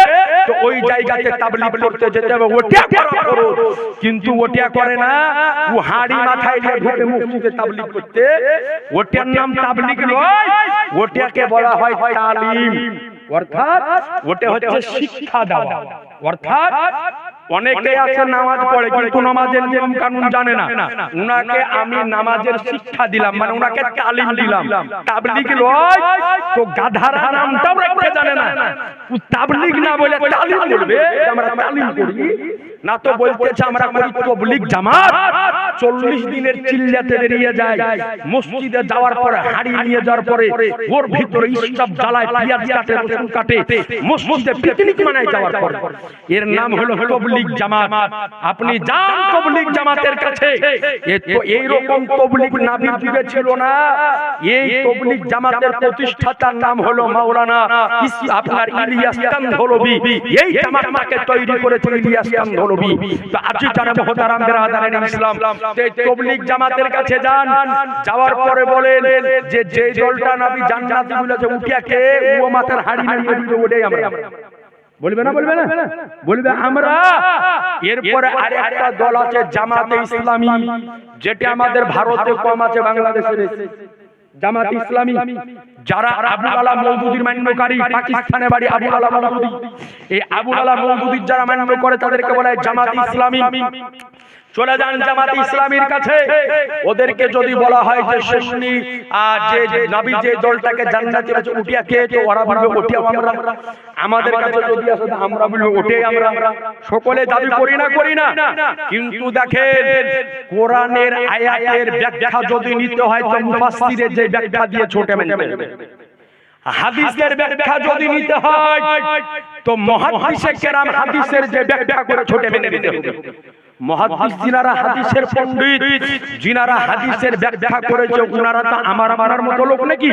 তো ওই জায়গাতে তাবলীগ করতে যেতে হবে। ওটা করো, কিন্তু ওটা করে না। ও হাড়ি মাথায় নিয়ে ঢুকে মসজিদে তাবলীগ করতে, ওটার নাম তাবলীগ নয়, ওটাকে বলা হয় তালিম। অর্থাৎ ওটা হচ্ছে শিক্ষা দেওয়া। অর্থাৎ অনেকে আছে নামাজ পড়ে কিন্তু নামাজের নিয়ম কানুন জানে না, উনাকে আমি নামাজের শিক্ষা দিলাম, মানে উনাকে তালিম দিলাম। তাবলীগ নয়, তো গাধার নামটাও রাখতে জানে না। তাবলীগ না বলে তালিম বলবে, আমরা তালিম করি না, তো বলতেছে আমরা করি তাবলীগ জামাত। 40 দিনের চিল্লাতে বেরিয়ে যায়, মসজিদে যাওয়ার পরে হাড়ি নিয়ে যাওয়ার পরে ওর ভিতরে ইসরাফ জ্বালায়, পেঁয়াজ কাটে, রসুন কাটে, মসজিদে পিকনিক মানায় যাওয়ার পরে। এর নাম হলো তবলিগ জামাত। আপনি যান তবলিগ জামাতের কাছে, এই রকম তবলিগ নবীর যুগে ছিল না। এই তবলিগ জামাতের প্রতিষ্ঠাতার নাম হলো মাওলানা আপনার ইলিয়াস কান্ধলভি। এই জামাতটাকে তৈরি করেছে ইলিয়াস কান্ধলভি। তো আজকে যারা মুহতারাম বিরাদারান ইসলাম, এই তবলিগ জামাতের কাছে যান, যাওয়ার পরে বলেন যে যে দলটা নবী জান্নাতি বলেছে উঠিয়া কে ও মাথার হাড়ি নিয়ে দিবে, ওটাই আমরা। বলবে না বলবে না বলবে আমরা। এরপরে আরেকটা দল আছে জামাতে ইসলামী, যেটা আমাদের ভারতে কম আছে, বাংলাদেশে জামাতে ইসলামী, যারা আবু আলা মওদুদির মান্যকারী, পাকিস্তানে বাড়ি আবু আলা মওদুদি। এই আবু আলা মওদুদির যারা মান্য করে তাদেরকে বলা হয় জামাতে ইসলামী। চলে যান জামাতে ইসলামীর কাছে, ওদেরকে যদি বলা হয় যে সুন্নি যে নবী যে দলটাকে জান্নাতি আছে উঠিয়া কে, তো ওরা বলবে ওঠিয়া আমরা। আমাদের কাছে যদি আসে তো আমরা বলবো ওঠে আমরা। সকলে দাবি করি না। কিন্তু দেখেন কোরআনের আয়াতের ব্যাখ্যা যদি নিতে হয় তো মুফাসসিরের যে ব্যাখ্যা দিয়ে ছোটে মেনে, হাদিসের ব্যাখ্যা যদি নিতে হয় তো মুহাদ্দিসে কেরাম হাদিসের যে ব্যাখ্যা করে ছোটে মেনে নিতে হবে। মুহাদ্দিস যিনারা হাদিসের পণ্ডিত, যিনারা হাদিসের ব্যাখ্যা করেছে, উনারা তো আমার মতো লোক নাকি?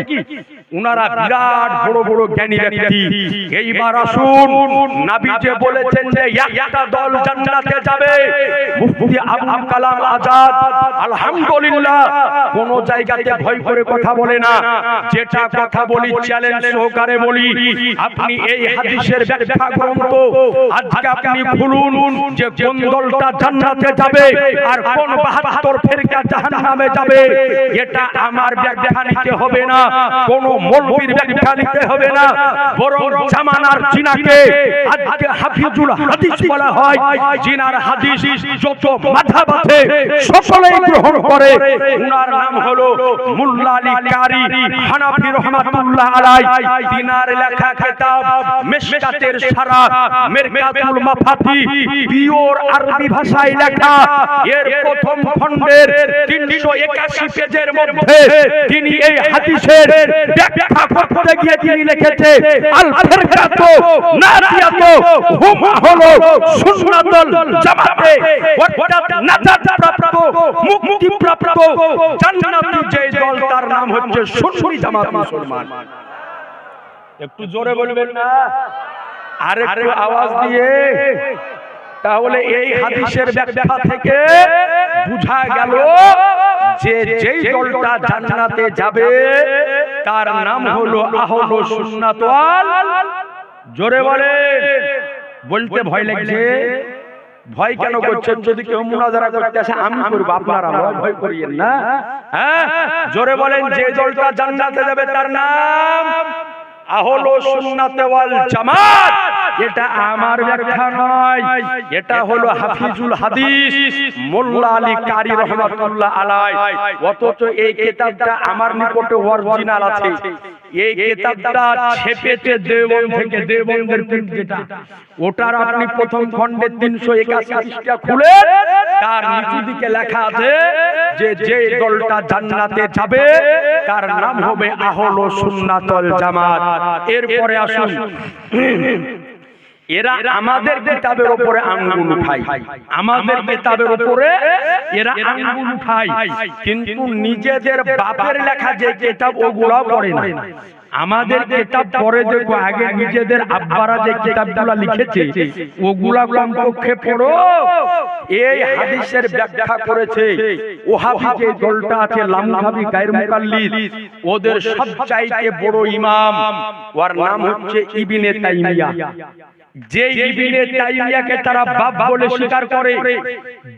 উনারা বিরাট বড় বড় জ্ঞানী ব্যক্তি। এইবার আসুন, নবী যে বলেছেন যে একটা দল জান্নাতে যাবে, মুফতি আবুল কালাম আজাদ আলহামদুলিল্লাহ কোন জায়গাতে ভয় করে কথা বলে না। যেটা কথা বলি চ্যালেঞ্জ সহকারে বলি, আপনি এই হাদিসের ব্যাখ্যা গ্রন্থ আজকে আপনি খুলুন যে কোন দলটা জান্নাতে যাবে আর কোন 72 ফেরকা জাহান্নামে যাবে, এটা আমার ব্যাখ্যা নিতে হবে না, কোন মৌলবীর ব্যাখ্যা নিতে হবে না, বরং জামানার জিনাকে আজকে হাফিজুল হাদিস বলা হয়। জিনার হাদিস যত মাযহাব আছে সকলেই গ্রহণ করে। উনার নাম হলো মুল্লা আলী কারি হানাফি রাহমাতুল্লাহ আলাইহি। তিনার লেখা কিতাব মিশকাতের শারাহ মিরকাতুল মাফাতি, পিওর আরবি ভাষায় লেখা। এর প্রথম খণ্ডের 381 পেজের মধ্যে তিনি এই হাদিসের ব্যাখ্যা করতে গিয়ে তিনি লিখেছে আল ফিরকাতু নাদিয়াতু হুম হলো সুন্নাতুল জামাতে, অর্থাৎ নাজাত প্রাপ্ত, মুক্তি প্রাপ্ত জান্নাতি যে দল তার নাম হচ্ছে সুন্নি জামাত মুসলমান। একটু জোরে বলবেন না, আর একটু আওয়াজ দিয়ে। তাহলে এই হাদিসের ব্যাখ্যা থেকে বোঝা গেল যে যেই দলটা জান্নাতে যাবে তার নাম হলো আহলুস সুন্নাত ওয়াল। জোরে বলে, বলতে ভয় লাগছে? ভয় কেন করছেন? যদি কেউ মুনাজারা করতে আসে আমি করব, আপনারা ভয় করিয়েন না। হ্যাঁ, জোরে বলেন, যে দলটা জান্নাতে যাবে তার নাম আহলুস সুন্নাত ওয়াল জামাত। এটা আমার ব্যাখ্যা নয়, এটা হলো হাফিজুল হাদিস মোল্লা আলী কারি রাহমাতুল্লাহ আলাইহি। অথচ এই কিতাবটা আমার নিকটে অরিজিনাল আছে। এই কিতাবটা ছেপেছে দেওবন্দ থেকে, দেওবন্দের প্রিন্ট যেটা, ওটার আপনি প্রথম খণ্ডে 381 পৃষ্ঠা খুলে তার নিচে দিকে লেখা আছে যে যে দলটা জান্নাতে যাবে তার নাম হবে আহলুস সুন্নাত ওয়াল জামাত। এরপরে আসুন, এরা আমাদের কিতাবের উপরে আঙ্গুল উঠায়, আমাদের কিতাবের উপরে এরা আঙ্গুল উঠায়, কিন্তু নিজেদের বাপের লেখা যে কিতাব ওগুলা পড়ে না। আমাদের কিতাব পড়ে দেখো, আগে নিজেদের আব্বারা যে কিতাবগুলো লিখেছে ওগুলা কমপক্ষে পড়ো। এই হাদিসের ব্যাখ্যা করেছে ওহাবি যে দলটা আছে, লামুহাবি গায়র মুকাল্লিদ, ওদের সবচাইতে বড় ইমাম, ওর নাম হচ্ছে ইবনে তাইমিয়া। যে ইবনে তাইমিয়াকে তারা বাপ বলে স্বীকার করে,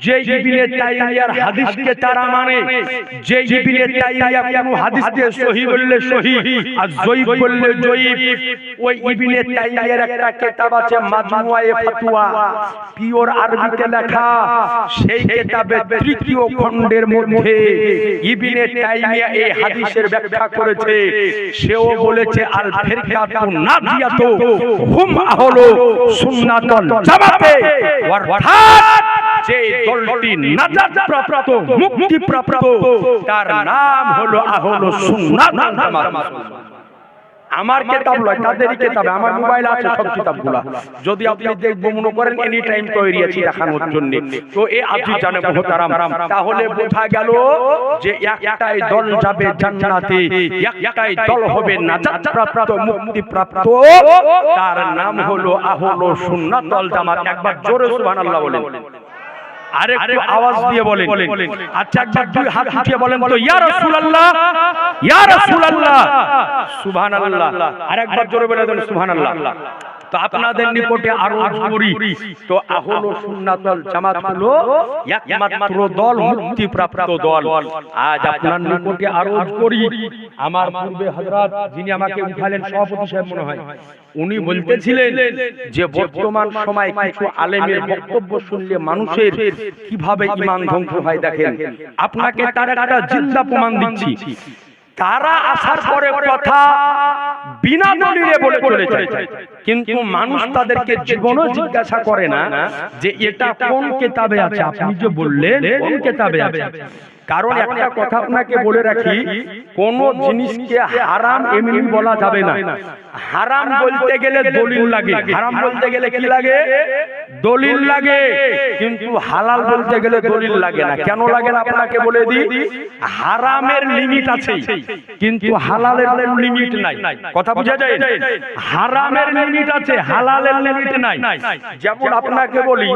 যে ইবনে তাইমিয়ার হাদিসকে তারা মানে, যে ইবনে তাইমিয়া কোন হাদিসকে সহিহ বললে সহিহ আর জয়ীফ বললে জয়ীফ, ওই ইবনে তাইমিয়ার একটা কিতাব আছে মাজমুআয়ে ফাতওয়া, পিওর আরবিতে লেখা। সেই কিতাবে তৃতীয় খণ্ডের মধ্যে ইবনে তাইমিয়া এই হাদিসের ব্যাখ্যা করেছে। সেও বলেছে আল ফিরকাতু নাদিয়াতু হুম আহলু সুন্নাতুল জামাতে, অর্থাৎ যে দলটি নাজাত প্রাপ্ত মুক্তি প্রাপ্ত তার নাম হলো আহলে সুন্নাত ওয়াল জামাত। আমার কিতাব লয়, তাদেরই কিতাব। আমার মোবাইলে আছে সব কিতাবগুলো, যদি আপনি দেখব মনে করেন এনি টাইম তৈরি আছি দেখানোর জন্য। তো এই আপনি জানেন মুহতারাম, তাহলে বোঝা গেল যে একটাই দল যাবে জান্নাতে, একটাই দল হবে নাজাত প্রাপ্ত মুক্তি প্রাপ্ত, তার নাম হলো আহলে সুন্নাত ওয়াল জামাত। একবার জোরে সুবহানাল্লাহ বলেন, আরেকটু আওয়াজ দিয়ে বলেন। আচ্ছা একবার দুই হাত উঠিয়ে বলেন তো ইয়া রাসূলুল্লাহ, ইয়া রাসূলুল্লাহ, সুবহানাল্লাহ। আরেকবার জোরে বলে দেন সুবহানাল্লাহ। তো আপনাদের নিকটে আরো করি, তো আহলে সুন্নাত ওয়াল জামাত হলো একমাত্র দল, মুক্তি প্রাপ্ত দল। আজ আপনার নিকটে আরো করি, আমার পূর্বে হযরত যিনি আমাকে উঠালেন সভাপতি সাহেব মনে হয়, উনি বলতেছিলেন যে বর্তমান সময় কিছু আলেমের বক্তব্য শুনলে মানুষের কিভাবে ঈমান ধ্বংস হয় দেখেন। আপনাকে তার একটা জিন্দা প্রমাণ দিচ্ছি। তারা আসার পরে কথা বিনা দলিলে বলে চলে যায়, কিন্তু মানুষ তাদেরকে জীবনও জিজ্ঞাসা করে না যে এটা কোন কিতাবে আছে। আপনি যে বললেন কোন কিতাবে আছে, কারণ একটা কথা আপনাকে বলে রাখি, কোন জিনিসকে হারাম এমনি বলা যাবে না। হারাম বলতে গেলে দলিল লাগে, হারাম বলতে গেলে কি লাগে? দলিল লাগে। কিন্তু হালাল বলতে গেলে দলিল লাগে না। কেন লাগে না আপনাকে বলে দিই। হারামের লিমিট আছে, কিন্তু হালালের লিমিট নাই। কথা বুঝা যায়? হারামের লিমিট আছে, হালালের লিমিট নাই। যেমন আপনাকে বলি,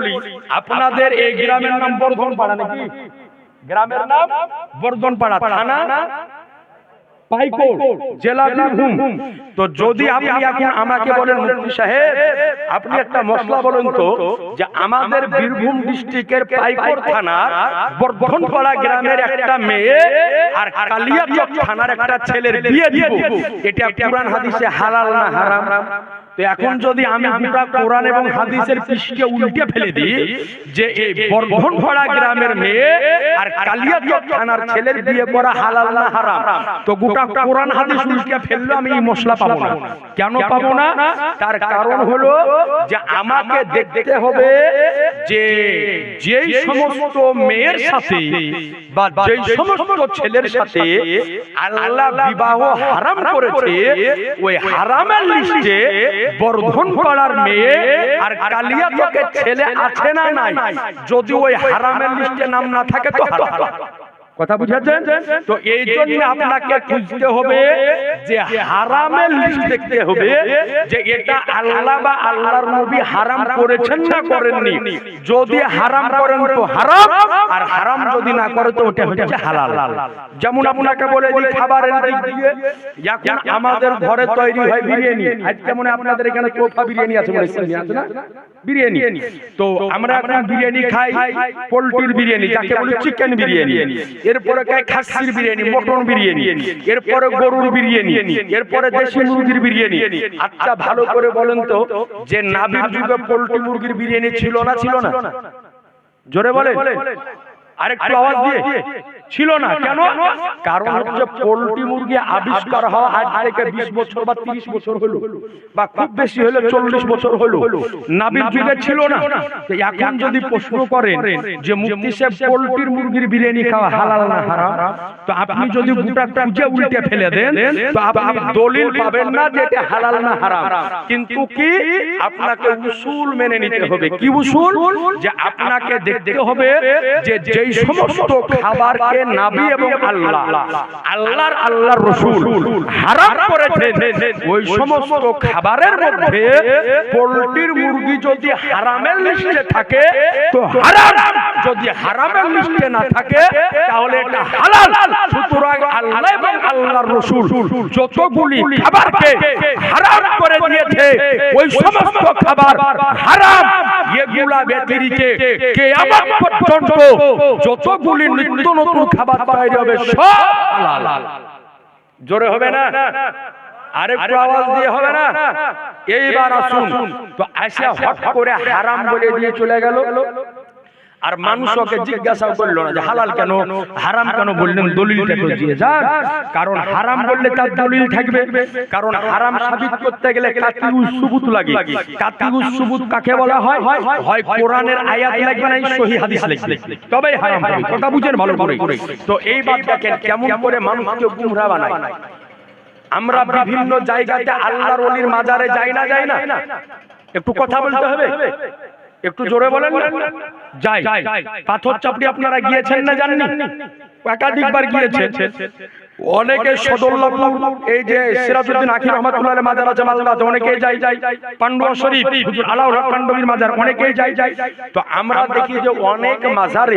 আপনাদের এই গ্রামের নাম বর্ধনপাড়া নাকি? গ্রামের নাম বর্ধনপাড়া, থানা পাইকোট, জেলা বীরভূম। তো যদি আপনি এখন আমাকে বলেন মুফতি সাহেব আপনি একটা মশলা বলেন তো, যে আমাদের বীরভূম ডিস্ট্রিক্টের পাইকোট থানার বর্ধনপাড়া গ্রামের একটা মেয়ে আর কালিয়াচক থানার একটা ছেলের বিয়ে দিব, এটা কুরআন হাদিসে হালাল না হারাম? তো এখন যদি আমি গোটা কোরআন এবং হাদিসের পৃষ্ঠে উল্টে ফেলে দিই যে এই বর্ধনপাড়া গ্রামের মেয়ে আর কালিয়াচক থানার ছেলের বিয়ে করা হালাল না হারাম, তো গোটা কোরআন হাদিস উল্টে ফেললে আমি এই মশলা পাবো না। কেন পাবো না? তার কারণ হলো যে আমাকে দেখতে হবে যে যেই সমস্ত মেয়ের সাথে বা যেই সমস্ত ছেলের সাথে আল্লাহ বিবাহ হারাম করেছে, ওই হারামের লিস্টে বর্ধনপাড়ার মেয়ে আর কালিয়াচকের ছেলে আছে না নাই? যদি ওই হারামের লিস্টে নাম না থাকে তো হালাল। কথা বুঝাচ্ছেন? তো এই জন্য আপনাকে খুঁজতে হবে যে হারামের লিস্ট দেখতে হবে যে এটা আল্লাহ বা আল্লাহর নবী হারাম করেছেন না করেননি। যদি হারাম করেন তো হারাম, আর হারাম যদি না করে তো ওটা হচ্ছে হালাল। যেমন আপনাকে বলে দিই খাবারের দিক দিয়ে, এখন আমাদের ঘরে তৈরি হয় বিরিয়ানি। আজকে মনে আপনাদের এখানে তোফা বিরিয়ানি আছে, মনে আছে না? বিরিয়ানি। তো আমরা এখন বিরিয়ানি খাই, পোল্ট্রির বিরিয়ানি যাকে বলি চিকেন বিরিয়ানি, এরপরে খাই খাসির বিরিয়ানি, মটন বিরিয়ানি, এরপরে গরুর বিরিয়ানি, এরপরে দেশি মুরগির বিরিয়ানি। আচ্ছা ভালো করে বলেন তো যে নবীর যুগে পোল্ট্রি মুরগির বিরিয়ানি ছিল না? ছিল না? জোরে বলেন, আরেকটু আওয়াজ দিয়ে। ছিল না। কেন? কারণ হচ্ছে পোল্ট্রি মুরগি আবিষ্কার হওয়া আজ থেকে 20 বছর বা 30 বছর হলো, বা খুব বেশি হলে 40 বছর হলো। নবীর যুগে ছিল না। এখন যদি প্রশ্ন করেন যে মুফতি সাহেব পোল্ট্রির মুরগির বিরিয়ানি খাওয়া হালাল না হারাম, তো আপনি যদি গোটা খুঁজে উল্টে ফেলে দেন তো আপনি দলিল পাবেন না যে এটা হালাল না হারাম। কিন্তু কি আপনাকে উসুল মেনে নিতে হবে। কি উসুল? যে আপনাকে দেখতে হবে যে যেই সমস্ত খাবারকে নবী এবং আল্লাহর রাসূল হারাম করেছেন, ওই সমস্ত খাবারের মধ্যে পোল্ট্রির মুরগি যদি হারামের লিস্টে থাকে তো হারাম, যদি হারামের লিস্টে না থাকে তাহলে এটা হালাল। সুতরাং আল্লাহ এবং আল্লাহর রাসূল যতগুলি খাবারকে হারাম করে দিয়েছে, ওই সমস্ত খাবার হারাম। এগুলা ব্যতিরিক্ত কিয়ামত পর্যন্ত যতগুলি নিত্য নতুন খাবার তৈরি হবে সব হালাল। জোরে হবে না? আরেকটু আওয়াজ দিয়ে হবে না? এইবার আসুন, তো আসা হট করে হারাম বলে দিয়ে চলে গেল। আর মানুষ ওকে জিজ্ঞাসা করলো না যে হালাল কেন হারাম কেন, বললেন দলিলটা তো দিয়ে যান। কারণ হারাম বললে তার দলিল থাকবে, কারণ হারাম সাবিত করতে গেলে কাতিউস সুবুত লাগে। কাতিউস সুবুত কাকে বলা হয়? হয় কোরআনের আয়াত লাগবে না সহিহ হাদিস লাগবে, তবেই হারাম হবে। কথা বুঝেন ভালো করে। তো এই বাত দেখেন কেমন করে মানুষকে গুমরাহ বানায়। আমরা বিভিন্ন জায়গাতে আল্লাহর ওলির মাজারে যাই না? একটু কথা বলতে হবে, একটু জোরে বলেন না। যাই। পাথর চাপড়ি আপনারা গিয়েছেন না জাননি? একাধিকবার গিয়েছেন। অনেকে সদরলাপুর এই যে সিরাজউদ্দিন আখি রহমাতুল্লাহ আলাইহি মাজার আছে মালদাতে, অনেকেই যায়। পান্ডুয়া শরীফ হুজুর আলাউল হক পান্ডবীর মাজার অনেকেই যায়। তো আমরা দেখি যে অনেক মাজারে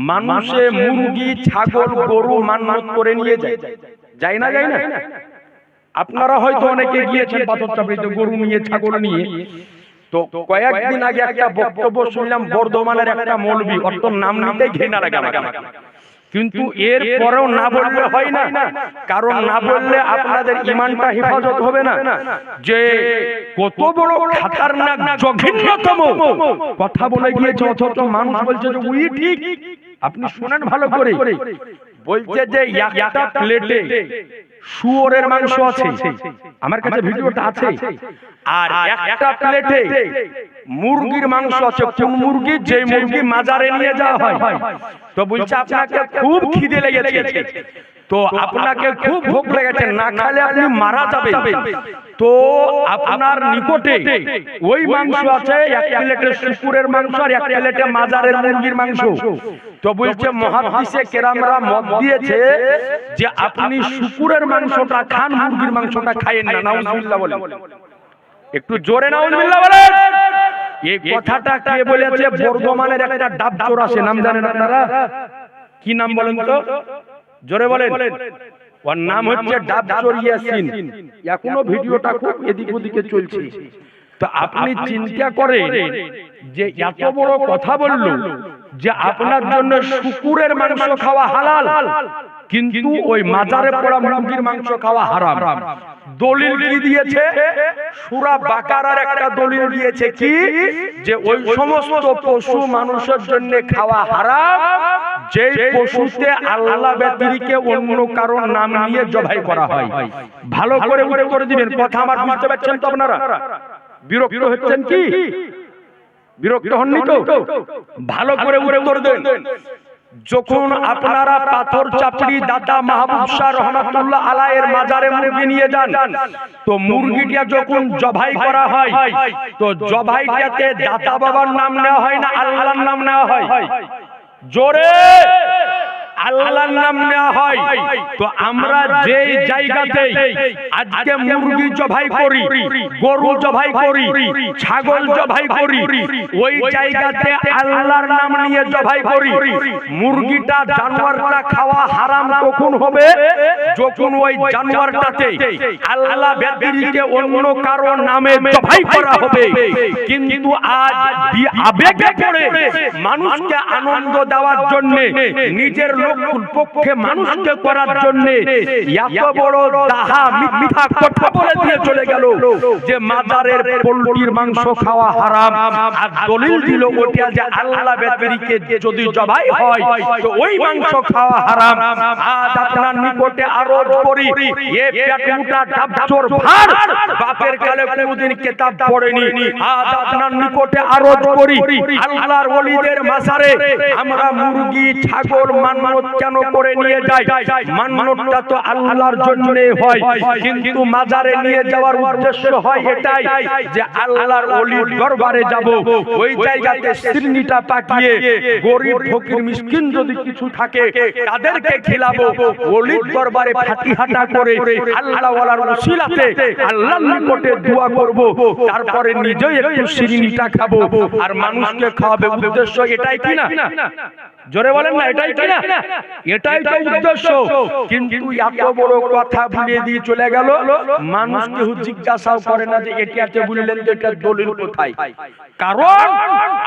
মানুষে মুরগি ছাগল গরু মান্নত করে নিয়ে যায় না? আপনারা হয়তো অনেকে গিয়েছেন পাথর চাপড়িতে গরু নিয়ে ছাগল নিয়ে। তো কয়েকদিন আগে একটা বক্তব্য শুনলাম বর্ধমানের একটা মৌলবি, অত নাম নিতে ঘৃণা লাগে আমাকে, কিন্তু এর পরেও না বললে হয় না। কারণ না বললে আপনাদের ঈমানটা হেফাজত হবে না। যে কত বড় খতরনাক জঘন্যতম কথা বলে গিয়েছে, অথচ মানুষ বলছে যে ওই ঠিক। আপনি শুনেন ভালো করে, বলছে যে একটা প্লেটে শুয়োরের মাংস আছে, আমার কাছে ভিডিওটা আছে, আর একটা প্লেটে মুরগির মাংস আছে। কোন মুরগি? যে মুরগি মাজারে নিয়ে যাওয়া হয়। তো বলছে আপনাকে খুব খিদে লেগেছে, তো আপনাকে খুব ভোগ লেগেছে, না খেলে আপনি মারা যাবেন। তো আপনার নিকটে ওই মাংস আছে, এক প্লেটে শুকুরের মাংস আর এক প্লেটে মাজারের মুরগির মাংস। তো বলছে মুহাদ্দিসে কেরামরা মত দিয়েছে যে আপনি শুকুরের মাংসটা খান, মুরগির মাংসটা খায়েন না। নাউজুবিল্লাহ বলেন, একটু জোরে নাউজুবিল্লাহ বলেন। এই কথাটা কে বলেছে? বর্ধমানের একটা ডাবচোর আছে, নাম জানেন আপনারা? কি নাম বলেন তো? জোরে বলেন। ওর নাম হচ্ছে ডাবচোর ইয়াসিন। এখনো ভিডিওটা খুব এদিক ওদিকে চলছে। তো আপনি চিন্তা করেন যে এত বড় কথা বলল যে আপনার জন্য শুকুরের মাংস খাওয়া হালাল, কিন্তু ওই মাজারে পড়া মুরগির মাংস খাওয়া হারাম। দলিল কি দিয়েছে? সূরা বাকারার একটা দলিল দিয়েছে কি, যে ওই সমস্ত পশু মানুষের জন্য খাওয়া হারাম যে পশুতে আল্লাহ ব্যতিরিকে অন্য কারো নাম নিয়ে জবাই করা হয়। ভালো করে উত্তর দিবেন, কথা আমার বুঝতে পারছেন তো আপনারা? বিরক্ত হচ্ছেন কি? বিরক্ত হননি তো? ভালো করে উত্তর দেন। যখন আপনারা পাথর চাপড়ি দাদা মাহবুব শাহ রহমাতুল্লাহ আলাইহির মাজারে মুরগি নিয়ে যান, তো মুরগিটা যখন জবাই করা হয়, তো জবাইটাতে দাতা বাবার নাম নেওয়া হয় না আল্লাহর নাম নেওয়া হয়? জোরে আল্লাহর নাম নেওয়া হয়। তো আমরা যে জায়গাতে আজকে মুরগি জবাই করি, গরু জবাই করি, ছাগল জবাই করি, ওই জায়গাতে আল্লাহর নাম নিয়ে জবাই করি। মুরগিটা জানোয়ারটা খাওয়া হারাম কখন হবে? যখন ওই জানোয়ারটাতে আল্লাহ ব্যতিরিকে অন্য কারো নামে জবাই করা হবে। কিন্তু আজ আবেগে পড়ে মানুষকে আনন্দ দেওয়ার জন্য, নিজের পক্ষে মানুষকে করার জন্য এত বড় দাহা মিথ্যা কথা বলে দিয়ে চলে গেল যে মাজারের পোল্ট্রির মাংস খাওয়া হারাম, আর দলিল দিল ওটা যে আল্লাহ ব্যতিরিকে যদি জবাই হয় তো ওই মাংস খাওয়া হারাম। আজ আপনার নিকটে আরোপ করি, এ পেটমুটা ডাবচোর ভার বাপের কালে কোনদিন কিতাব পড়েনি। আজ আপনার নিকটে আরোপ করি, আল্লাহর ওলিদের মাজারে আমরা মুরগি ছাগল মান্নত কেন করে নিয়ে যাই? মান্নতটা তো আল্লাহর জন্য হয়, কিন্তু মাজারে নিয়ে যাওয়ার উদ্দেশ্য হয় এটাই যে আল্লাহর ওলির দরবারে যাব, ওই জায়গাতে সিরনিটা পাকিয়ে গরিব ফকির মিসকিন যদি কিছু থাকে তাদেরকে খিলাবো, ওলির দরবারে ফাতিহাটা করে আল্লাহ ওয়ালার ওসিলাতে আল্লাহর নিকটে দোয়া করব, তারপরে নিজেই একটু সিরনিটা খাবো আর মানুষকে খাওয়াবে। উদ্দেশ্য এটাই কি না? জোরে বলেন না, এটাই কি না? এটাই তো উদ্দেশ্য। কিন্তু এত বড় কথা ভুলে দিয়ে চলে গেল, মানুষকে জিজ্ঞাসাও করে না যে এটাতে বললেন যে এটা দলিল কোথায়। কারণ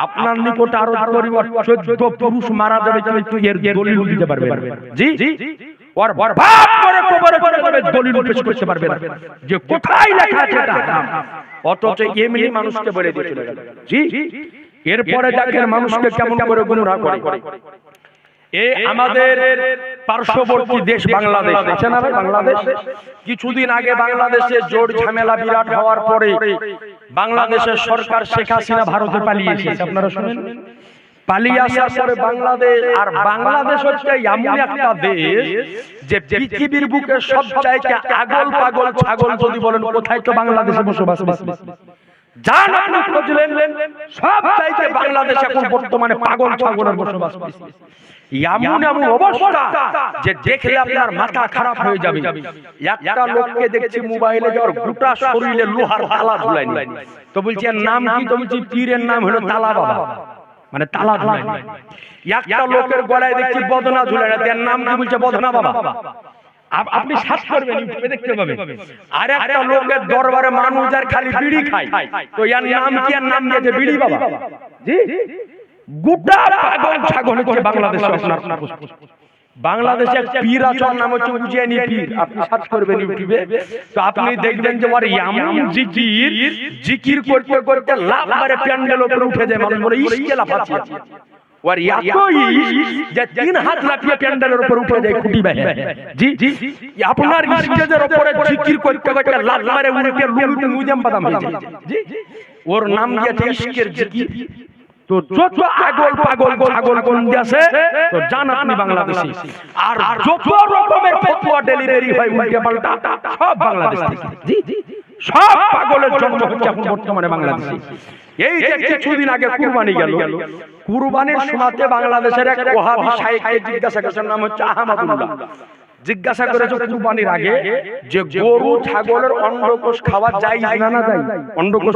আপনার নিকট আরো 14 পুরুষ মারা যাবে, কিন্তু এর দলিল দিতে পারবে না। জি ওর বরবাদ করে কবরে করে দেবে, দলিল পেশ করতে পারবে না যে কোথায় লেখা আছে এটা। অথচ এমনি মানুষকে বলে দিয়ে চলে গেল। জি এরপরে দেখেন মানুষকে কেমন করে গুমরাহ করে। এই আমাদের পার্শ্ববর্তী দেশ বাংলাদেশ আছে না ভাই, বাংলাদেশ কিছুদিন আগে বাংলাদেশে জোর ঝামেলা বিরাট হওয়ার পরে বাংলাদেশের সরকার শেখ হাসিনা ভারতে পালিয়ে এসেছে। আপনারা শুনেন, পালিয়ে আসার পরে বাংলাদেশ, আর বাংলাদেশ হচ্ছে এমন একটা দেশ যে পৃথিবীর বুকে সবচাইতে আগল পাগল ছাগল যদি বলেন কোথায়, তো বাংলাদেশে বসবাস করে। জান আপনি বুঝলেন, সবচাইতে বাংলাদেশ এখন বর্তমানে পাগল ছাগলের বসবাস করে। এমন এমন অবস্থা যে দেখলে আপনার মাথা খারাপ হয়ে যাবে। একটা লোককে দেখছি মোবাইলে, যাওয়ার গোটা শরীরে লোহার তালা ঝুলাই, তো বলছি এর নাম কি, তো বলছি পীরের নাম হলো তালা বাবা, মানে তালা ঝুলাই। একটা লোকের গলায় দেখছি বদনা ঝুলাই, এর নাম কি, বলছে বদনা বাবা। আপনি সার্চ করবেন ইউটিউবে দেখতে পাবেন। আর একটা লোকের দরবারে মানুষ আর খালি বিড়ি খায়, তো এর নাম কি, এর নাম দিয়েছে বিড়ি বাবা। জি, গোটা পাগল ছাগল হচ্ছে বাংলাদেশে। আপনার বাংলাদেশে এক পীর আছেন, নাম হচ্ছে উজিয়ানি পীর। আপনি সার্চ করবেন ইউটিউবে, তো আপনি দেখবেন যে ওর এমন জিকির করতে করতে লাফ মারে প্যান্ডেল উপরে উঠে যায়, মানুষ বলে ইশকে লাফাচ্ছে। ওর এতই যে 3 হাত লাফিয়ে প্যান্ডেলের উপরে উঠে যায় খুঁটি বাইরে। জি জি, আপনার স্টেজের উপরে জিকির করতে করতে লাফ মারে উঠে লুলুতে মুজাম বাদাম হয়ে যায়। জি, ওর নাম দিয়েছে ইশকের জিকির। তো যত আগল পাগল ছাগল কোন দেশে, তো জান আপনি বাংলাদেশী। আর যত রকমের ফতোয়া ডেলিভারি হয় উল্টে পাল্টা, সব বাংলাদেশ থেকে। জি জি, সব পাগলের জন্ম হচ্ছে এখন বর্তমানে বাংলাদেশে। এই যে কিছুদিন আগে কুরবানি গেল, কুরবানির সময়তে বাংলাদেশের এক ওহাবি শাইখকে জিজ্ঞাসা করেছেন, নাম হচ্ছে আহমদুল্লাহ। জিজ্ঞাসা করেছে কুরবানির আগে যে গরু ছাগলের অন্ডকোষ খাওয়া যায় না না যায়? অন্ডকোষ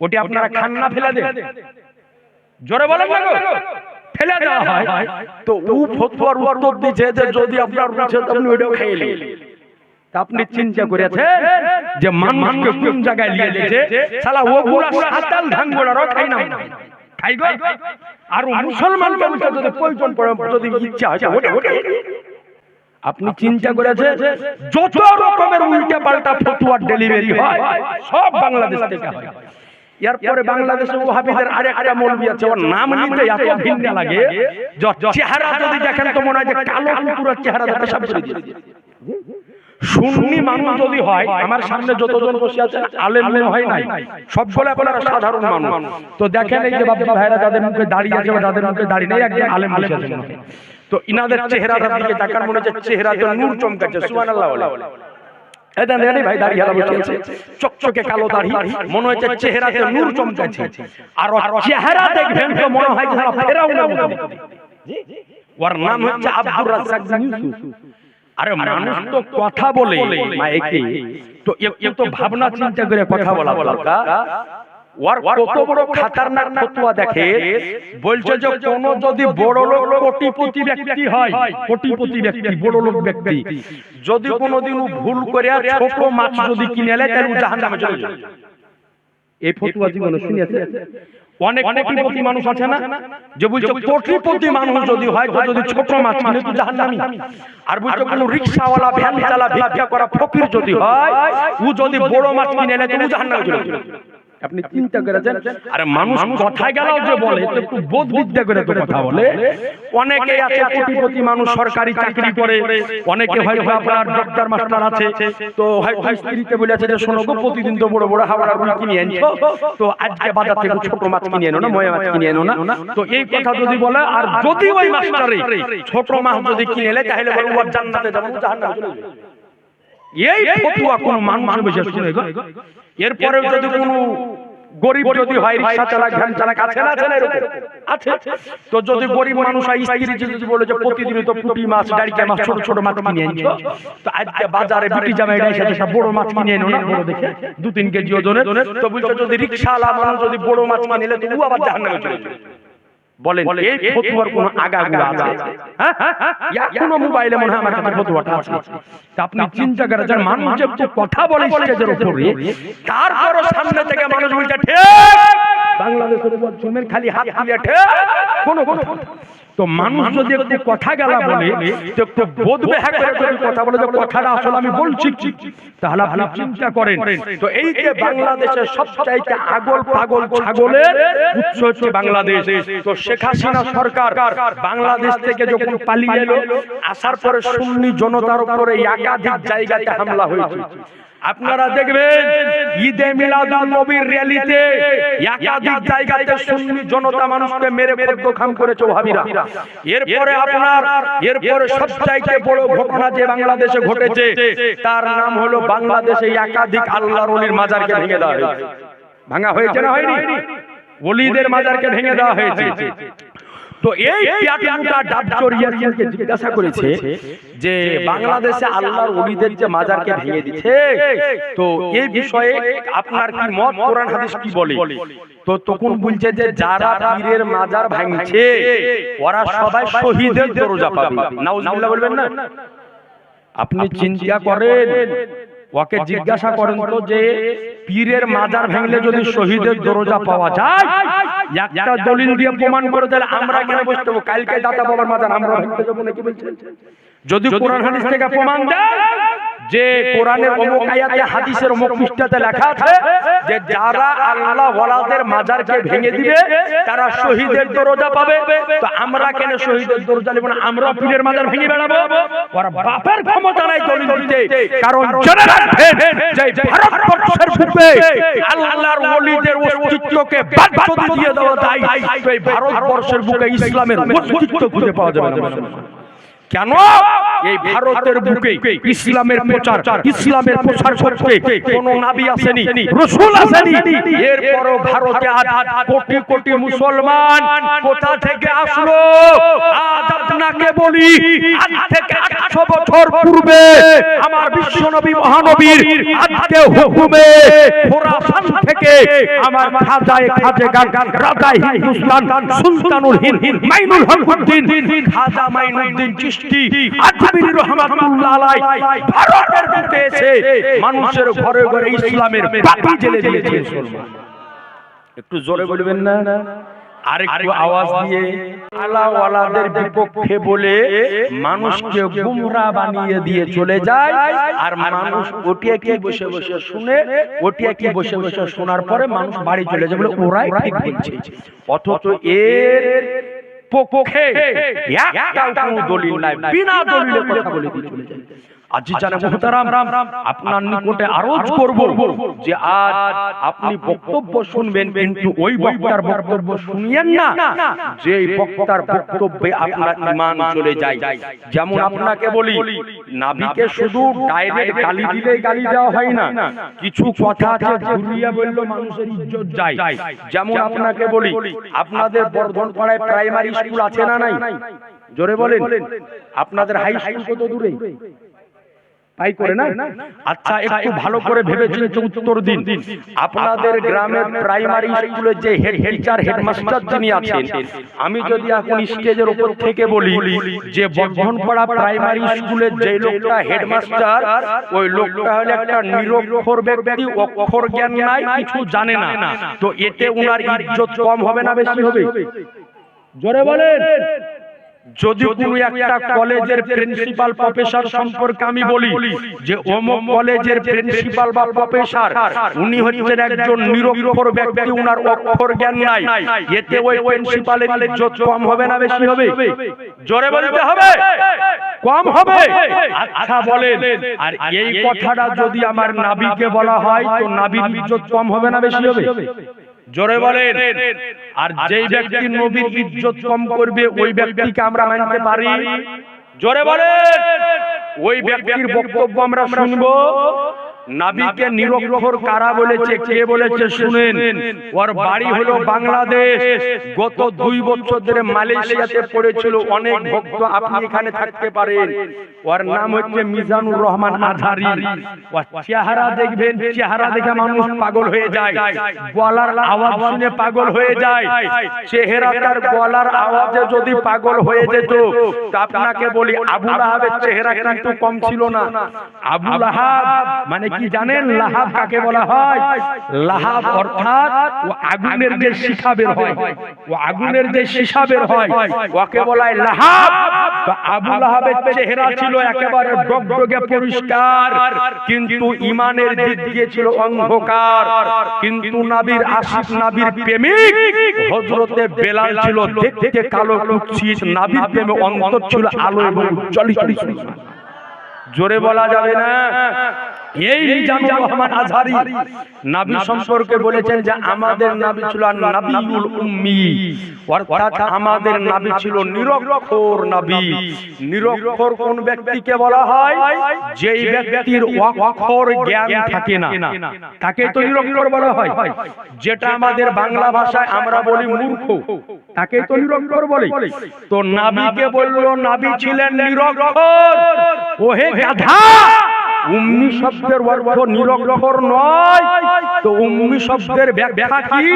ওটি আপনারা খান না, ফেলে দেন? জোরে বলেন না গো, ফেলে দেওয়া হয়। তো ও ফতোয়ার উত্তর দিয়েছে যে যদি আপনার রুচি আপনি ওইটাও খাইয়ে। আপনি চিন্তা করেছেন যে মানুষকে কোন জায়গায় নিয়ে যেতে, শালা ওগুলা সাতাল ধাঙ্গোলারও খাই না, খাই গো। আর মুসলমান মানুষ যদি প্রয়োজন পড়ে, যদি ইচ্ছা হয় ওটা ওটা। আপনি চিন্তা করেছেন যত রকমের উল্টা পাল্টা ফতোয়ার ডেলিভারি হয় সব বাংলাদেশ থেকে হয়। এরপরে বাংলাদেশে ওহাবিদের আরেকটা মৌলবি আছে, ওর নাম নিতে এত ভিন্ন লাগে, চেহারা যদি দেখেন তো মনে হয় যে কালো কুকুরের চেহারা পেশাব করে দিয়েছে। সুন্নি মানুষ যদি হয়, আমার সামনে যতজন বসে আছে আলেম হয় নাই, সবগুলো আপনারা সাধারণ মানুষ। তো দেখেন এই যে বাবা ভাইরা যাদের মুখে দাড়ি আছে বা যাদের মুখে দাড়ি নেই, একজন আলেম বসে আছে, তো ইনাদের চেহারার দিকে তাকান, মনে হচ্ছে চেহারাতে নূর চমকাচ্ছে। সুবহানাল্লাহ। এটা নেই ভাই, দাড়ি হারা বসে আছে, চকচকে কালো দাড়ি, মনে হচ্ছে চেহারাতে নূর চমকাচ্ছে। আর চেহারা দেখবেন তো মনে হয় যে ফেরাউনের মতো। ওর নাম হচ্ছে আব্দুর রাজ্জাক ইউসুফ। আরে মানুষ তো কথা বলে মাইকে, তো একটু ভাবনা চিন্তা করে কথা বলা দরকার। ওর কত বড় খাতারনাক ফতোয়া দেখে, বলছে যে কোন যদি বড় লোক কোটিপতি ব্যক্তি হয়, কোটিপতি ব্যক্তি বড় লোক ব্যক্তি যদি কোনোদিন ভুল করে ছোট মাছ যদি কিনে নেয়, তাহলে জাহান্নামে চলে যাবে। এই ফতোয়া জীবনে শুনিয়েছে? অনেক কোটিপতি মানুষ আছে না, যে বলছে কোটিপতি মানুষ যদি হয়, তো যদি ছোট মাছ কিনে তো জাহান্নামী। আর বলছে কোন রিকশাওয়ালা, ভ্যান চালা, ভিক্ষা করা ফকির যদি হয়, ও যদি বড় মাছ কিনে নেয় তো জাহান্নামে চলে যাবে। আপনি চিন্তা করেছেন? আরে মানুষ কথায় গেল যে বলে, একটু বোধ বিদ্যা করে তো কথা বলে। অনেকে আছে কোটিপতি মানুষ, সরকারি চাকরি করে, অনেকে হয়তো আপনার ডক্টর মাস্টার আছে, তো হয়তো স্ত্রীকে বলেছে যে শোনো গো, প্রতিদিন তো বড় বড় হাওড়া রুই কিনে আনছো, তো আজকে বাজার থেকে ছোট মাছ কিনে আনো না, ময়া মাছ কিনে আনো না। তো এই কথা যদি বলে, আর যদি ওই মাস্টারে ছোট মাছ যদি কিনে এলে, তাহলে বলে ওর জান্নাতে যাবে, জাহান্নামে চলে যাবে। এই ফতোয়া কোন মানুষ বেশি শুনে গো? এরপরে যদি কোনো গরিব যদি হয়, রিকশা চালাক, ভ্যান চালাক, আছে না আছে, তো যদি গরিব মানুষ হয়, স্ত্রী যদি বলে যে প্রতিদিন তো পুঁটি মাছ, ডাড়িকা মাছ, ছোট ছোট মাছ কিনে আনছো, তো আজকে বাজারে বিটি জামাই এসে বড় মাছ কিনে এনো না, বড় দেখে 2-3 কেজি ওজনের, তো বলছে যদি রিকশাওয়ালা মানুষ যদি বড় মাছ কিনে নিলে, তো ও আবার জাহান্নামে চলে যাবে। বলেন এই ফতোয়ার কোন আগাগোড়া আছে? হ্যাঁ, এখনো মোবাইলে মনে হয় আমার কাছে ফতোয়াটা আছে। তা আপনি চিন্তা করেন, মানুষ যে কথা বলে স্টেজের উপরে, তারপরও সামনে থেকে মানুষ বলছে ঠিক বাংলাদেশের উপর শুনবেন খালি হাত তুলে কোনো কথা। তো মানুষ যদি একটু কথা গেলা বলে তো একটু বোধবে হ্যাঁ করে কথা বলে যে কথাটা আসলে আমি বলছি তাহলে আপনি চিন্তা করেন। তো এই যে বাংলাদেশের সবচাইতে আগল পাগল ছাগলের উৎস হচ্ছে বাংলাদেশ। তো শেখ হাসিনা সরকার বাংলাদেশ থেকে যখন পালিয়ে এলো, আসার পরে সুন্নি জনতার উপরে একাধিক জায়গাতে হামলা হয়েছে। আপনারা দেখবেন ঈদে মিলাদুন নবীর র্যালিতে একাধিক জায়গাতে সুন্নি জনতা মানুষকে মেরে খতম করেছে ওয়াহাবিরা। এরপরে সবচাইতে বড় ঘটনা যে বাংলাদেশে ঘটেছে তার নাম হলো বাংলাদেশে একাধিক আল্লাহর ওলির মাজারকে ভেঙে দেওয়া হয়েছে। ভাঙা হয়েছে না হয়নি? ওলিদের মাজারকে ভেঙে দেওয়া হয়েছে। তো এই প্যাটার্নটা ডাবচরিয়াকে জিজ্ঞাসা করেছে যে বাংলাদেশে আল্লাহর ওলিদের যে মাজারকে ভেঙে দিচ্ছে, তো এই বিষয়ে আপনার কি মত, কোরআন হাদিস কি বলে? তো তখন বলছে যে যারা পীরের মাজার ভাঙছে ওরা সবাই শহীদের দরজা পাবে। নাউজুবিল্লাহ বলবেন না? আপনি চিন্তা করেন, ওকে জিজ্ঞাসা করেন তো যে পীরের মাজার ভাঙলে যদি শহীদের দরজা পাওয়া যায়, একটা দলিল দিয়ে প্রমাণ করে দিলে আমরা কেন বসতে হবে? কালকে দাতা বাবার মাজার আমরা ভাঙতে যাবো নাকি বলছেন? যদি কোরআন হাদিস থেকে প্রমাণ দেয় যে কোরআনের অমুক আয়াতে হাদিসের অমুক পৃষ্ঠাতে লেখা আছে যে যারা আল্লাহ ওয়ালাদের মাজারকে ভেঙে দিবে তারা শহীদের দরজা পাবে, তো আমরা কেন শহীদের দরজা নেব না? আমরা পীরের মাজার ভেঙে বেড়াবো? ওরা বাপের ক্ষমতা নাই দলিল দিতে। কারণ জেনে রাখবেন যে ভারতবর্ষের বুকে আল্লাহর ওলিদের অস্তিত্বকে বাদ দিয়ে দেওয়া যায়, তো এই ভারতবর্ষের বুকে ইসলামের অস্তিত্ব খুঁজে পাওয়া যাবে না। কেন? এই ভারতের বুকে ইসলামের প্রচার করতে কোন নবী আসেনি, রাসূল আসেনি। এরপরও ভারতে আজ কোটি কোটি মুসলমান কোথা থেকে আসলো? আজ আপনাকে বলি, আজ থেকে 800 বছর পূর্বে আমার বিশ্বনবী মহানবীর আজকে হুকুমে খোরাসান থেকে আমার খাজায়ে রাজা হিন্দুস্তান সুলতানুল হিন্দ মাইনুল হকুদ্দিন খাজা মাইনুদ্দিন চিশতি আজমিরি রহমাতুল্লাহ আলাইহি ভারতের বুকে এসে মানুষের ঘরে ঘরে ইসলামের বাতি জ্বেলে দিয়েছে মুসলমান। একটু জোরে বলবেন না? আর একটু আওয়াজ দিয়ে। আল্লাহ ওয়ালাদের বিপক্ষে বলে মানুষকে গুমরা বানিয়ে দিয়ে চলে যায়, আর মানুষ ওটিয়া কি বসে বসে শুনে, ওটিয়া কি বসে বসে শোনার পরে মানুষ বাড়ি চলে যায় বলে ওরাই ঠিক বলছে। অথচ এর পক্ষে একটাও কোনো দলিল নাই, বিনা দলিলে কথা বলে দিয়ে চলে যায়। আজি জানে মুহতারাম, আপনার নিকটে আরজ করব যে আজ আপনি বক্তব্য শুনবেন, কিন্তু ওই বক্তার বক্তব্য শুনিয়েন না যে বক্তার বক্তব্যে আপনার ঈমান চলে যায়। যেমন আপনাকে বলি, নবীকে শুধু ডাইরেক্ট গালি দিলেই গালি দেওয়া হয় না, কিছু কথা আছে ঘুরিয়ে বললে মানুষের ইজ্জত যায়। যেমন আপনাকে বলি, আপনাদের বর্ধনপাড়ায় প্রাইমারি স্কুল আছে না নাই? জোরে বলেন। আপনাদের হাই স্কুল কত দূরে? তাই করে না? আচ্ছা, একটু ভালো করে ভেবেচিন্তে উত্তর দিন। আপনাদের গ্রামের প্রাইমারি স্কুলের যে হেড টিচার, হেডমাস্টার যিনি আছেন, আমি যদি এখন স্টেজের উপর থেকে বলি যে বর্ধনপাড়া প্রাইমারি স্কুলের যে লোকটা হেডমাস্টার, ওই লোকটা হলো একটা নিরক্ষর ব্যক্তি, অক্ষর জ্ঞান নাই, কিছু জানে না, তো এতে উনার ইজ্জত কম হবে না বেশি হবে? জোরে বলেন। যদি কোনো একটা কলেজের প্রিন্সিপাল প্রফেসর সম্পর্কে আমি বলি যে অমুক কলেজের প্রিন্সিপাল বা প্রফেসর উনি হচ্ছেন একজন নিরক্ষর ব্যক্তি, উনার অক্ষর জ্ঞান নাই, এতে ওই প্রিন্সিপালের ইজ্জত কম হবে না বেশি হবে? জোরে বলতে হবে। কম হবে। আচ্ছা বলেন, আর এই কথাটা যদি আমার নবীকে বলা হয় তো নবীর ইজ্জত কম হবে না বেশি হবে? জোরে বলেন। আর যেই ব্যক্তি নবীর ইজ্জত কম করবে ওই ব্যক্তিকে আমরা মানতে পারি? জোরে বলেন। ওই ব্যক্তির বক্তব্য আমরা শুনবো। নবীকে নিরক্ষর কারা বলেছে, কে বলেছে শুনেন। ওর বাড়ি হলো বাংলাদেশ, গত 2 বছর ধরে মালয়েশিয়াতে পড়েছিল। অনেক ভক্ত আপনি এখানে থাকতে পারেন। ওর নাম হচ্ছে মিজানুর রহমান আজহারি। ওর চেহারা দেখবেন, চেহারা দেখে মানুষ পাগল হয়ে যায়, গলার আওয়াজ শুনে পাগল হয়ে যায়। চেহারা তার গলার আওয়াজে যদি পাগল হয়ে যেত, তা আপনাকে বলি আবু লাহাবের চেহারা কিন্তু কম ছিল না। আবু লাহাব মানে কি জানেন লাহাব কাকে বলা হয়? লাহাব অর্থাৎ ও আগুনের যে শিখা বের হয়, ও আগুনের যে শিখা বের হয় ওকে বলা হয় লাহাব। তো আবু লাহাবের চেহারা ছিল একেবারে ডগডগে পরিষ্কার, কিন্তু ঈমানের দিক দিয়ে ছিল অন্ধকার। কিন্তু নবীর আশিক, নবীর প্রেমিক হযরতে বেলাল ছিল দেখতে কালো কুৎসিত, নবীর প্রেমে অন্তর ছিল আলো এবং উজ্জ্বলিত। জোরে বলা যাবে না? এই মিজানুর রহমান আজহারি নবী সম্পর্কে বলেছেন যে আমাদের নবী ছিল নবিউল উম্মি, অর্থাৎ আমাদের নবী ছিল নিরক্ষর নবী। নিরক্ষর কোন ব্যক্তিকে বলা হয়? যেই ব্যক্তির অক্ষর জ্ঞান থাকে না, তাকে তো নিরক্ষর বলা হয়। যেটা আমাদের বাংলা ভাষায় আমরা বলি মূর্খ, তাকে তো নিরক্ষর বলে। তো নবীকে বললো নবী ছিলেন নিরক্ষর। ওহে গাধা, উম্মি শব্দের অর্থ নিরক্ষর নয়, তো উম্মি শব্দের ব্যাখ্যা কি?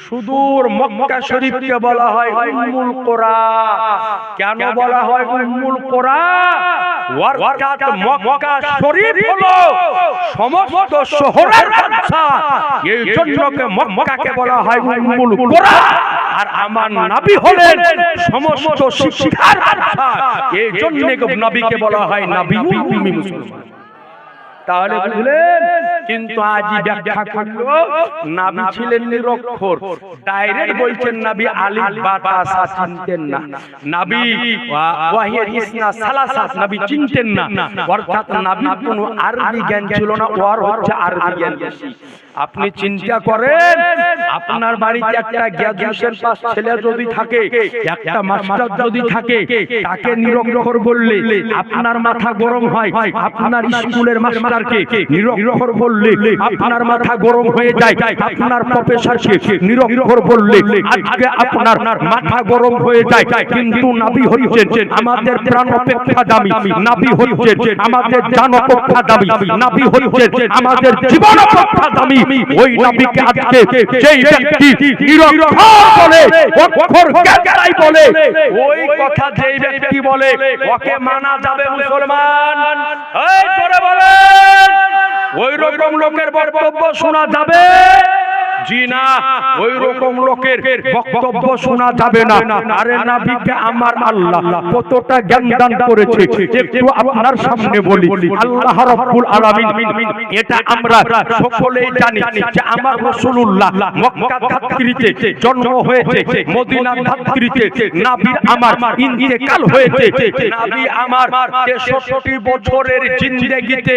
সুদূর মক্কা শরীফকে বলা হয় উম্মুল কোরা। কেন বলা হয় উম্মুল কোরা? অর্থাৎ মক্কা শরীফ হলো সমস্ত শহরের বাদশা, এই জন্য মক্কাকে বলা হয় উম্মুল কোরা। আর আমার নবী হলেন সমস্ত শিক্ষার বাদশা, এই জন্য নবীকে বলা হয় নবিউল উম্মি মুসলমান। তাহলে বুঝলেন? কিন্তু আজই ব্যাখ্যা করলো নবী ছিলেন নিরক্ষর। ডাইরেক্ট বলছেন নবী আলিফ বা তা সা চিনতেন না, নবী ওয়াহিদ ইসনা সালাসাত নবী চিনতেন না, অর্থাৎ নবী কোনো আরবি জ্ঞান ছিল না, ওর হচ্ছে আরবি জ্ঞান বেশি। আপনি চিন্তা করেন, আপনার বাড়িতে একটা গ্র্যাজুয়েশন পাস ছেলে যদি থাকে, একটা মাস্টার যদি থাকে, তাকে নিরক্ষর বললে আপনার মাথা গরম হয়। আপনার স্কুলের মাস্টারকে নিরক্ষর বললে আপনার মাথা গরম হয়ে যায়। আপনার প্রফেসরকে নিরক্ষর বললে আজকে আপনার মাথা গরম হয়ে যায়। কিন্তু নবী হচ্ছেন আমাদের প্রাণ অপেক্ষা দামি, নবী হচ্ছেন আমাদের জান অপেক্ষা দামি, নবী হচ্ছেন আমাদের জীবন অপেক্ষা দামি। ওই নবীকে আজকে যেই ব্যক্তি নিরক্ষর বলে, অক্ষর জ্ঞান বলে, ওই কথা যেই ব্যক্তি বলে ওকে মানা যাবে মুসলমান? এই জোরে বলেন, ওই রকম লোকের বক্তব্য শোনা যাবে? জি না, ওই রকম লোকের বক্তব্য শোনা যাবে না। আরে নবীকে আমার আল্লাহ কতটা জ্ঞান দান করেছে একটু আপনার সামনে বলি। আল্লাহ রাব্বুল আলামিন, এটা আমরা সকলেই জানি যে আমার রাসূলুল্লাহ মক্কা ধাত্রীতে জন্ম হয়েছে, মদিনা ধাত্রীতে নবীর আমার ইন্তেকাল হয়েছে। নবী আমার 63 বছরের জিন্দেগিতে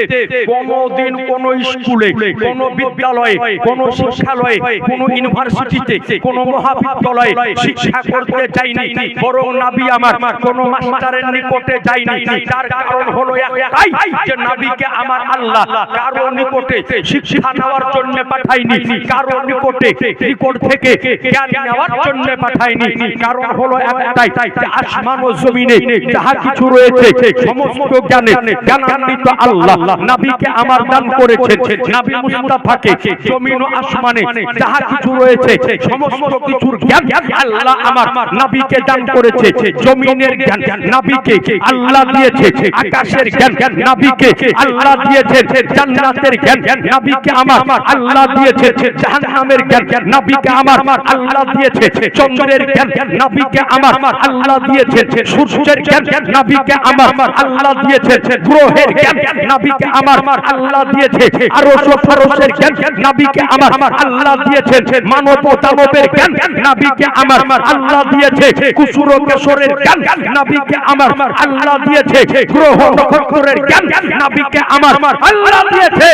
কোনোদিন কোন স্কুলে, কোন বিদ্যালয়ে, কোন শিক্ষালয়ে, কোন ইউনিভার্সিটিতে, কোন মহাবিদ্যালয়ে শিক্ষা করতে যায়নি, বরং নবী আমার কোন মাস্টারের নিকটে যায়নি। তার কারণ হলো একটাই, যে নবীকে আমার আল্লাহ কারো নিকটে শিক্ষা নেওয়ার জন্য পাঠায়নি, কারো নিকটে নিকট থেকে জ্ঞান নেওয়ার জন্য পাঠায়নি। কারণ হলো একটাই, যে আসমান ও জমিনে যাহা কিছু রয়েছে সমস্ত জ্ঞানান্বিত আল্লাহ নবীকে আমার দান করেছেন। নবী মুস্তাফাকে জমিন ও আসমানে যাহা কিছু রয়েছে সমস্ত কিছুর জ্ঞান আল্লাহ আমার নবীকে দান করেছে। জমিনের জ্ঞান নবীকে আল্লাহ দিয়েছে, আকাশের জ্ঞান নবীকে আল্লাহ দিয়েছে, জান্নাতের জ্ঞান নবীকে আমার আল্লাহ দিয়েছে, জাহান্নামের জ্ঞান নবীকে আমার আল্লাহ দিয়েছে, চন্দ্রের জ্ঞান নবীকে আমার আল্লাহ দিয়েছে, সূর্যের জ্ঞান নবীকে আমার আল্লাহ দিয়েছে, গ্রহের জ্ঞান নবীকে আমার আল্লাহ দিয়েছে, আরশ ও ফরশের জ্ঞান নবীকে আমার আল্লাহ দিয়েছে, মানব ও দানবের জ্ঞান নবীকে আমার আল্লাহ দিয়েছে, কুসুর ও কেশরের জ্ঞান নবীকে আমার আল্লাহ দিয়েছে, গ্রহ নক্ষত্রের জ্ঞান নবীকে আমার আল্লাহ দিয়েছে।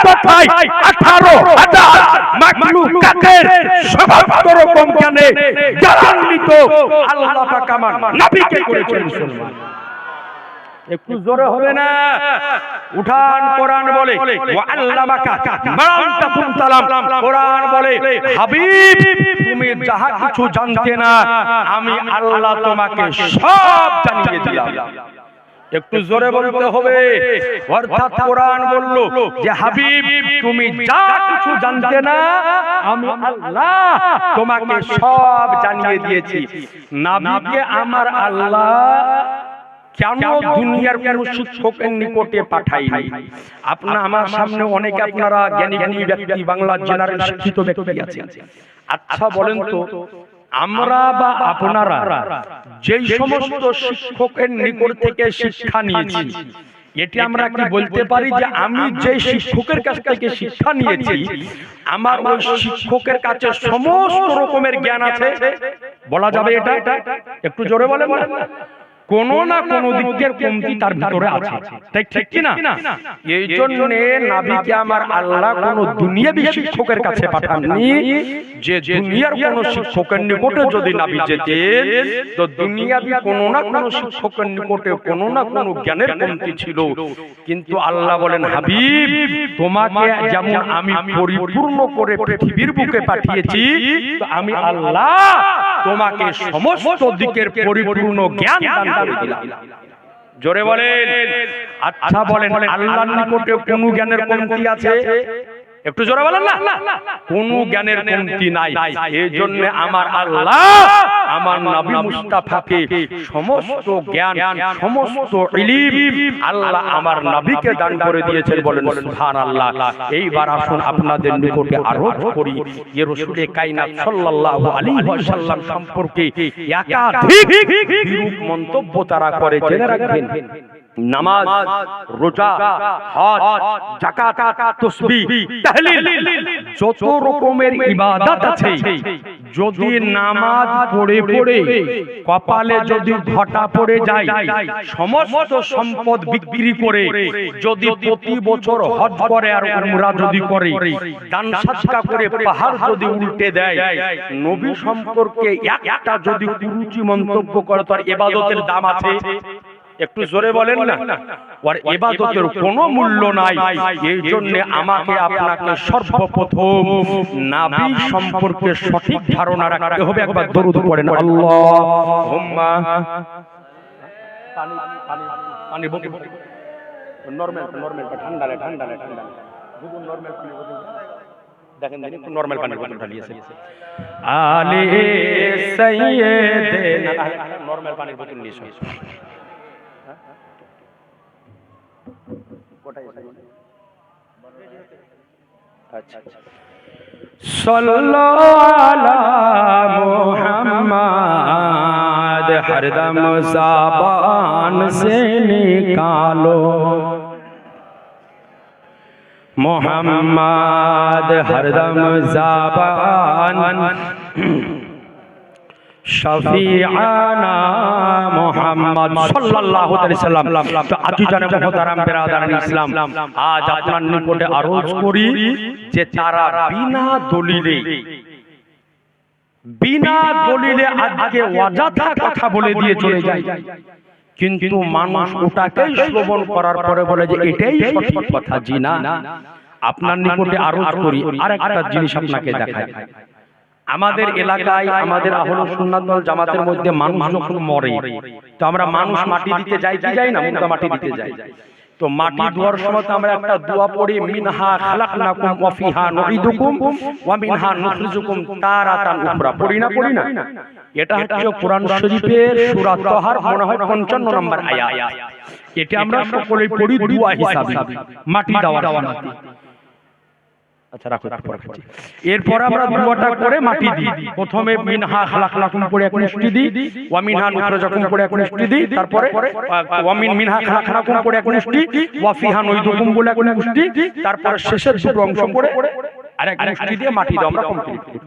কথায় 18,000 মাখলুকাতের সমস্ত রকম জ্ঞানে জ্ঞানান্বিত আল্লাহ পাক আমার নবীকে করেছেন মুসলমান। একটু জোরে হবে না? উঠান, কোরআন বলে ওয়া আল্লামাকা মা আনতা কুনতালাম, কোরআন বলে হাবিব তুমি যাহা কিছু জানতে না আমি আল্লাহ তোমাকে সব জানিয়ে দিলাম। একটু জোরে বলতে হবে। অর্থাৎ কোরআন বলল যে হাবিব তুমি যা কিছু জানতে না আমি আল্লাহ তোমাকে সব জানিয়ে দিয়েছি। নবীকে আমার আল্লাহ কেন দুনিয়ার কোন শিক্ষকের নিকটে পাঠাইনি? আপনারা আমার সামনে অনেক আপনারা জ্ঞানী জ্ঞানী ব্যক্তি, বাংলার জেনারেল শিক্ষিত ব্যক্তি আছেন। আচ্ছা বলেন তো, আমরা বা আপনারা যেই সমস্ত শিক্ষকের নিকট থেকে শিক্ষা নিয়েছি, এটি আমরা কি বলতে পারি যে আমি যে শিক্ষকের কাছ থেকে শিক্ষা নিয়েছি আমার ওই শিক্ষকের কাছে সমস্ত রকমের জ্ঞান আছে? বলা যাবে এটা? একটু জোরে বলেন না। কোন না কোন দিকের কমতি তার ভিতরে আছে, তাই ঠিক কি না? এই জন্য নবীকে আমার আল্লাহ কোন দুনিয়াবি শিক্ষকের কাছে পাঠাননি, যে দুনিয়ার কোন শিক্ষকের নিকটে যদি নবী যেতেন তো দুনিয়াবি কোন না কোন শিক্ষকের নিকটে কোন না কোন জ্ঞানের কমতি ছিল। কিন্তু আল্লাহ বলেন, হাবিব তোমাকে যেমন আমি পরিপূর্ণ করে পৃথিবীর বুকে পাঠিয়েছি, তো আমি আল্লাহ তোমাকে সমস্ত দিকের পরিপূর্ণ জ্ঞান দান করে দিলাম। জোরে বলেন। আচ্ছা বলেন, আল্লাহর নিকটে কোন জ্ঞানের কমতি আছে? একটু জোরে বলেন না। কোন জ্ঞানের কমতি নাই। এই জন্য আমার আল্লাহ আমার নবী মুস্তাফাকে সমস্ত জ্ঞান, সমস্ত ইলম আল্লাহ আমার নবীকে দান করে দিয়েছেন। বলেন সুবহানাল্লাহ। এইবার আসুন আপনাদের নিকটে আরোপ করি যে রাসূলে কায়নাত সাল্লাল্লাহু আলাইহি ওয়াসাল্লাম সম্পর্কে একাধিক বিরূপ মন্তব্য তারা করে। জেনে রাখবেন, নামাজ, রোজা, হজ, যাকাত, তাসবিহ, তাহলিল যত রকমের ইবাদত আছে, যদি নামাজ পড়ে পড়ে কপালে যদি ঘটা পড়ে যায়, সমস্ত সম্পদ বিক্রি করে যদি প্রতি বছর হজ করে আর উমরা যদি করে, দান সাদকা করে পাহাড় যদি উল্টে দেয়, নবী সম্পর্কে একটা যদি কুরুচি মন্তব্য করে, তার ইবাদতের দাম আছে? একটু জোরে বলেন না। আর ইবাদতের কোনো মূল্য নাই। এই জন্য আমাকে আপনাকে সর্বপ্রথম নবী সম্পর্কে সঠিক ধারণা রাখতে হবে। একবার দরুদ পড়েন, আল্লাহুম্মা পানি বকে নরমাল ঠান্ডালে বুঝুন, নরমাল পানি বকে দেখেন, একটু নরমাল পানি বকে ঢালিয়েছে আলে সাইয়্যিদিনা, নরমাল পানির বোতল নিয়ে এসো। সাল্লাল্লাহু আলা মুহাম্মদ হরদম ज़बान से निकालो, मुहम्मद हरदम ज़बान शफीआना मुहम्मद सल्लल्लाहु अलैहि वसल्लम। तो আজিজানে মুহতারাম বিরাদারান ইসলাম, আজ আপনার নিকটে আরজ করি যে তারা বিনা দলিলে আজকে অযথা কথা বলে দিয়ে চলে যায়, কিন্তু মানুষ ওটাকেই শ্রবণ করার পরে বলে যে এটাই সঠিক কথা। জি না, আপনার নিকটে আরজ করি আরেকটা জিনিস আপনাকে দেখাই। আমাদের এলাকায় আমাদের আহলে সুন্নাত ওয়াল জামাতের মধ্যে মানুষ যখন মরে, তো আমরা মানুষ মাটি দিতে যাই কি যাই না? মুর্দা মাটি দিতে যাই। তো মাটি দেওয়ার সময় আমরা একটা দোয়া পড়ি, মিনহা খালাকনাকুম ওয়া ফিহা নুঈদুকুম ওয়া মিনহা নুখরিজুকুম তারাতান উখরা। পড়ি না? এটা হচ্ছে কোরআন শরীফের সূরা তাহার মনে হয় 55 নম্বর আয়াত। এটা আমরা সকলেই পড়ি দোয়া হিসাবে মাটি দেওয়ার সময়। আচ্ছা রাখো, এরপর আমরা দুয়াটা করে মাটি দিই। প্রথমে মিনহা খালাকনাকুম পড়ে এক মুষ্টি দিই, ওয়া মিনহা নুখরিজুকুম পড়ে এক মুষ্টি দিই, তারপরে ওয়া মিনহা খালাকনাকুম পড়ে এক মুষ্টি, ওয়া ফিহা নুঈদুকুম বলে এক মুষ্টি, তারপরে শেষের দুটো অংশ পড়ে আরেক মুষ্টি দিয়ে মাটি দাও আমরা কমপ্লিট করি।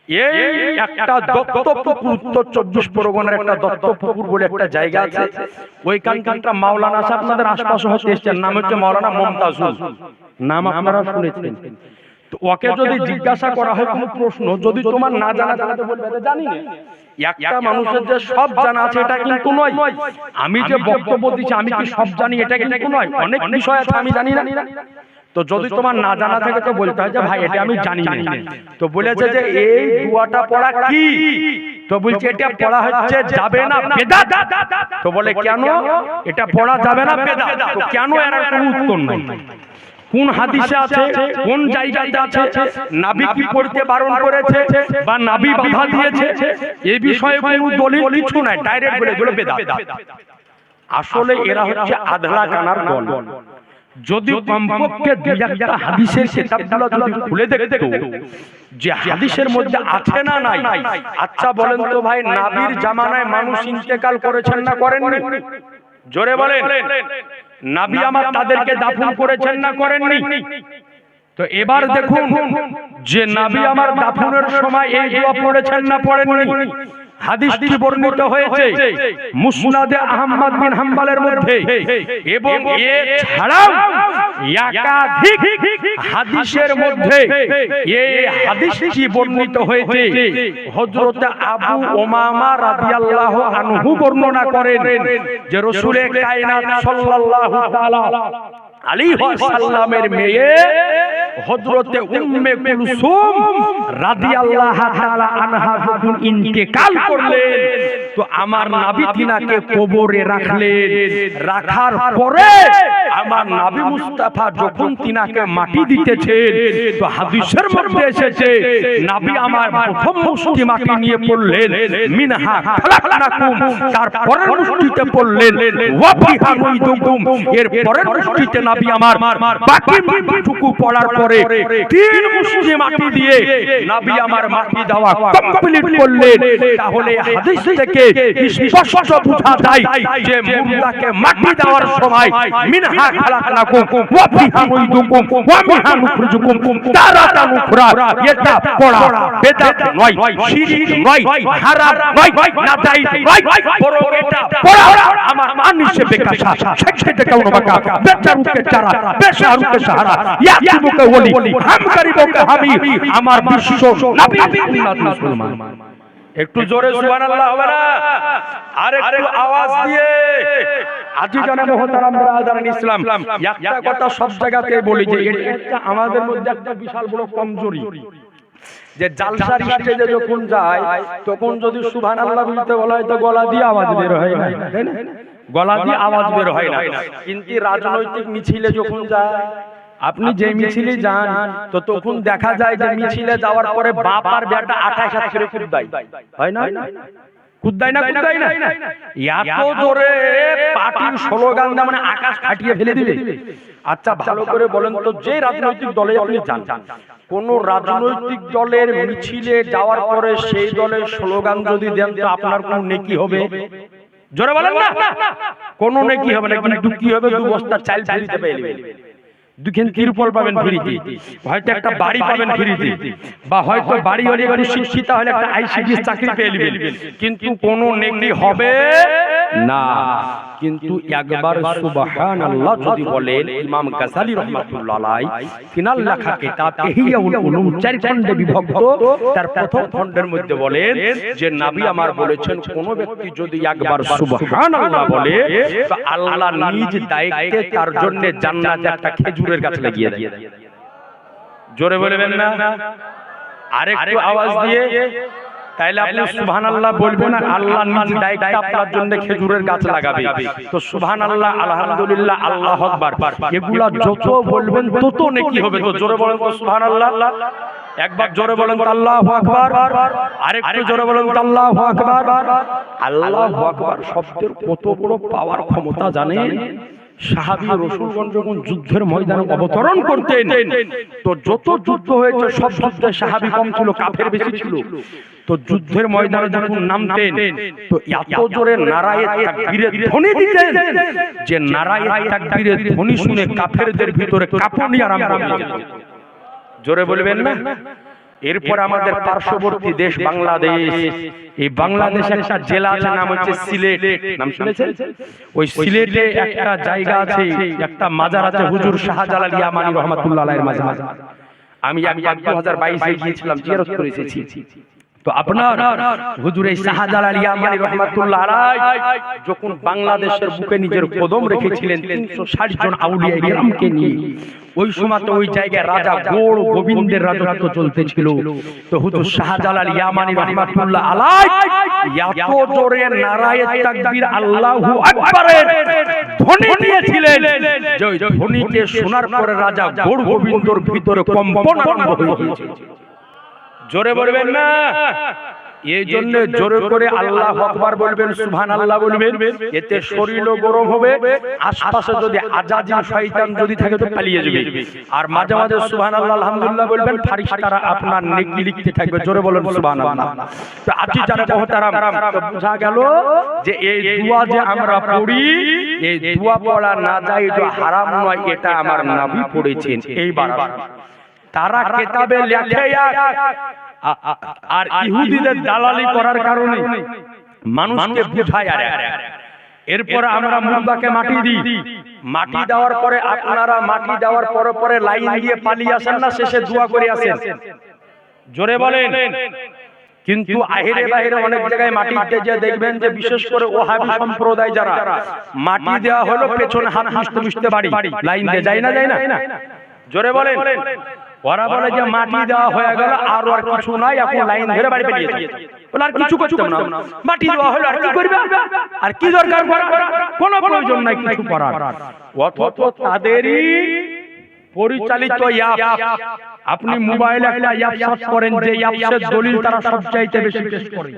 এই একটা দত্তপুকুর, উত্তর 24 পরগনার একটা দত্তপুকুর বলে একটা জায়গা আছে, ওইখানটা মাওলানা আছে, আপনাদের আশপাশে হতে এসেছেন, নাম হচ্ছে মাওলানা মুমতাজুল, নাম আপনারা শুনেছেন। তো ওকে যদি জিজ্ঞাসা করা হয় কোনো প্রশ্ন, যদি তোমার না জানা জানাতে বলবে জানি না। একটা মানুষের যে সব জানা আছে এটা কিন্তু নয়। আমি যে বক্তব্য দিচ্ছি আমি কি সব জানি এটা কিন্তু নয়, অনেক বিষয় আছে আমি জানি না। তো যদি তোমার না জানা থাকে তো বলতে হয় যে ভাই এটা আমি জানি না। তো বলেছে যে এই দোয়াটা পড়া কি? তো বলছে এটা পড়া হচ্ছে যাবে না বেদাত। তো বলে কেন এটা পড়া যাবে না বেদাত? তো কেন? এর কোনো উত্তর নাই। কোন হাদিসে আছে, কোন জায়গাতে আছে, নবী কি পড়তে বারণ করেছে বা নবী বাধা দিয়েছে, এই বিষয়ে কোনো দলিল কিছু নাই, ডাইরেক্ট বলে দিল বেদাত। আসলে এরা হচ্ছে আধলা কানার দল। যদি কমপক্ষে দুই একটা হাদিসের কিতাবগুলো যদি খুলে দেখতো যে হাদিসের মধ্যে আছে না নাই। আচ্ছা বলেন তো ভাই, নবীর জামানায় মানুষ ইন্তেকাল করেছেন না করেননি? জোরে বলেন। নবী আমার তাদেরকে দাফন করেছেন না করেননি? তো এবার দেখুন যে নবী আমার দাফনের সময় এই দোয়া পড়েছেন না পড়েননি? হাদিসটি বর্ণিত হয়েছে মুসনাদে আহমদ বিন হাম্বলের মধ্যে, এবং এছাড়াও একাধিক হাদিসের মধ্যে এই হাদিসটি বর্ণিত হয়েছে। হযরত আবু উমামা রাদিয়াল্লাহু আনহু বর্ণনা করেন যে রাসূলে কায়নাত সাল্লাল্লাহু তাআলা আলাইহি ওয়াসাল্লামের মেয়ে হযরতে উম্মে কুলসুম রাদিয়াল্লাহু তাআলা আনহা যখন ইন্তেকাল করলেন, তো আমার নবী তিনাকে কবরে রাখলেন। রাখার পরে আমার নবী মুস্তাফা যখন তিনাকে মাটি দিতেছেন, তো হাদিসের মধ্যে এসেছে নবী আমার প্রথম মুষ্টি মাটি নিয়ে পড়লেন মিনহা খালাকনাকুম, তার পরের মুষ্টিতে পড়লেন ওয়া ফিহা নুইদুকুম, এর পরের মুষ্টিতে নবী আমার বাকি মুষ্টিটুকু পড়ার পরে তিন মুষ্টি মাটি দিয়ে নবী আমার মাটি দেওয়া কমপ্লিট করলেন। তাহলে হাদিস থেকে স্পষ্ট বোঝা যায় যে মুর্দাকে মাটি দেওয়ার সময় মিনহা খালাকনাকুম ওয়া ফিহা নুইদুকুম ওয়া মিনহা নুখরিজুকুম তারাতান উখরা, এটা পড়া বেদাত নয়, শিরক নয়, হারাম নয়, নাজায়েজ নয়, বরং এটা পড়া আমার মান হিসেবে কাছা সেটা কেমন বাকা বেচারুকে চারা বেশারুকে সাহারা ইয়াতিবুকে ওলি হাম করিবকে হামি, আমার বিশ্ব নবী উম্মত মুসলমান। একটু জোরে সুবহানাল্লাহ হবে না? আর একটু আওয়াজ দিয়ে আজিজানে মুহতারাম ব্রাদারান ইসলাম, একটা কথা সব জায়গাতে বলি যে এটা আমাদের মধ্যে একটা বিশাল বড় কমজোরি, যে জালসার স্টেজে যখন যায় তখন যদি সুবহানাল্লাহ বলতে বলা হয় তো গলা দিয়ে আওয়াজ বের হয় না, তাই না? গলা দিয়ে আওয়াজ বের হয় না। কিন্তু রাজনৈতিক মিছিলে যখন যায়, আপনি যে মিছিলে যান তো তখন দেখা যায় যে মিছিলে যাওয়ার পরে বাপ আর বেটা 28 করে কুদ্দাই হয় না? কুদ্দাই না? কুদ্দাই না? এত জোরে পার্টির স্লোগান দেয় মানে আকাশ ফাটিয়ে ফেলে দিবে। আচ্ছা ভালো করে বলেন তো, যে রাজনৈতিক দলে আপনি যান, কোন রাজনৈতিক দলের মিছিলে যাওয়ার পরে সেই দলের স্লোগান যদি দেন তো আপনার কোন নেকি হবে? জোরে বলেন না। কোন নেকি হবে না, কিন্তু কি হবে? 2 বস্তা চাল ফ্রিতে পেয়ে নেবেন, দুখান তিরপল পাবেন ফ্রিতে, হয়তো একটা বাড়ি পাবেন ফ্রিতে, বা হয়তো বাড়ি হলে একটু শিক্ষিত হলে একটা আইসিডিএস চাকরি পেয়ে নেবেন, কিন্তু কোন নেকি হবে না। কিন্তু একবার সুবহানাল্লাহ যদি বলেন, ইমাম গাজালি রাহমাতুল্লাহ আলাইহি তিনার লেখা কিতাব ইহইয়াউল উলুম 4 খণ্ডে বিভক্ত, তার প্রথম খণ্ডের মধ্যে বলেন যে নবী আমার বলেছেন কোন ব্যক্তি যদি একবার সুবহানাল্লাহ বলে তো আল্লাহ নিজ দায়িত্বে তার জন্য জান্নাতে একটা খেজুরের গাছ লাগিয়ে দেয়। জোরে বলবেন না? আরেকটু আওয়াজ দিয়ে, তাইলে আপনি সুবহানাল্লাহ বলবেন না, আল্লাহ নিজ দায়িত্বে আপনার জন্য খেজুরের গাছ লাগাবে। তো সুবহানাল্লাহ, আলহামদুলিল্লাহ, আল্লাহু আকবার, এগুলা যত বলবেন তত নেকি হবে। তো জোরে বলেন তো সুবহানাল্লাহ। একবার জোরে বলেন তো আল্লাহু আকবার, আরেকটু জোরে বলেন তো আল্লাহু আকবার। আল্লাহু আকবার শব্দের কত বড় পাওয়ার ক্ষমতা জানেন? সাহাবী রাসূলগণ যখন যুদ্ধের ময়দানে অবতরণ করতেন, তো যত যুদ্ধ হয়েছে সব যুদ্ধে সাহাবী কম ছিল, কাফের বেশি ছিল। তো যুদ্ধের ময়দানে যখন নামতেন তো এত জোরে নারায়ে তাকবীরের ধ্বনি দিতেন যে নারায়ে তাকবীরের ধ্বনি শুনে কাফেরদের ভিতরে কাঁপুনি আরম্ভ হয়ে যেত। জোরে বলবেন না? এরপর আমাদের পার্শ্ববর্তী দেশ বাংলাদেশ, এই বাংলাদেশে একটা জেলা আছে, নাম হচ্ছে সিলেট। নাম শুনেছেন? ওই সিলেটে একটা জায়গা আছে, একটা মাজার আছে, হুজুর শাহজালাল ইয়ামানী রাহমাতুল্লাহ আলাইহির মাজার। আমি 2022-এ গিয়েছিলাম, জিয়ারত করে এসেছি। তো আপনার হুজুর এই শাহজালাল ইয়ামানী রাহমাতুল্লাহ আলাইহি যখন বাংলাদেশের বুকে নিজের কদম রেখেছিলেন 360 জন আউলিয়া কিরামকে নিয়ে, ওই সময় তো ওই জায়গায় রাজা গৌড় গোবিন্দের রাজত্ব চলতেছিল। তো হুজুর শাহজালাল ইয়ামানী রাহমাতুল্লাহ আলাইহি এত জোরে নারায়ে তাকবীর আল্লাহু আকবারের ধ্বনি দিয়েছিলেন যে ওই ধ্বনিকে শোনার পরে রাজা গৌড় গোবিন্দর ভিতরে কম্পন আরম্ভ হয়ে গিয়েছিল। জোরে বলবেন না? এই জন্য জোরে করে আল্লাহু আকবার বলবেন, সুবহানাল্লাহ বলবেন, এতে শরীরও গরম হবে, আশপাশে যদি আজাজিল শয়তান যদি থাকে তো পালিয়ে যাবে। আর মাঝে মাঝে সুবহানাল্লাহ আলহামদুলিল্লাহ বলবেন, ফেরেশতারা আপনার নেকি লিখতে থাকবে। জোরে বলেন সুবহানাল্লাহ। তো আজি যারা মুহতারাম, তো বোঝা গেল যে এই দোয়া যে আমরা পড়ি, এই দোয়া পড়া না যায় তো হারাম নয়, এটা আমার নবী পড়েছেন। এইবার তারা কিতাবে লেখে আর ইহুদিদের দালালি করার কারণে মানুষকে বুঝায়। এরপর আমরা মুর্দাকে মাটি দিই, মাটি দেওয়ার পরে আপনারা মাটি দেওয়ার পরে পরে লাইন দিয়ে পালিয়ে আসেন না, শেষে দোয়া করে আসেন। জোরে বলেন। কিন্তু আহেরে বাহিরে অনেক জায়গায় মাটি দিতে যে দেখবেন যে বিশেষ করে ওহাবী সম্প্রদায় যারা মাটি দেওয়া হলো পেছনে হাত মুছতে মুছতে বাড়ি লাইন দিয়ে যায় না, যায় না? জোরে বলেন। ওরা বলে যে মাটি দেওয়া হয়ে গেল আর আর কিছু নাই, এখন লাইন ধরে বাড়ি পেরিয়ে যাবে। বলে আর কিছু করতে না, মাটি দেওয়া হলো আর কি করবে, আর কি দরকার করার, কোনো প্রয়োজন নাই কিছু করার। অথচ তাদেরই পরিচালিত অ্যাপ, আপনি মোবাইলে একটা অ্যাপ সার্চ করেন, যে অ্যাপের দলিল তারা সবচাইতে বেশি পেশ করে।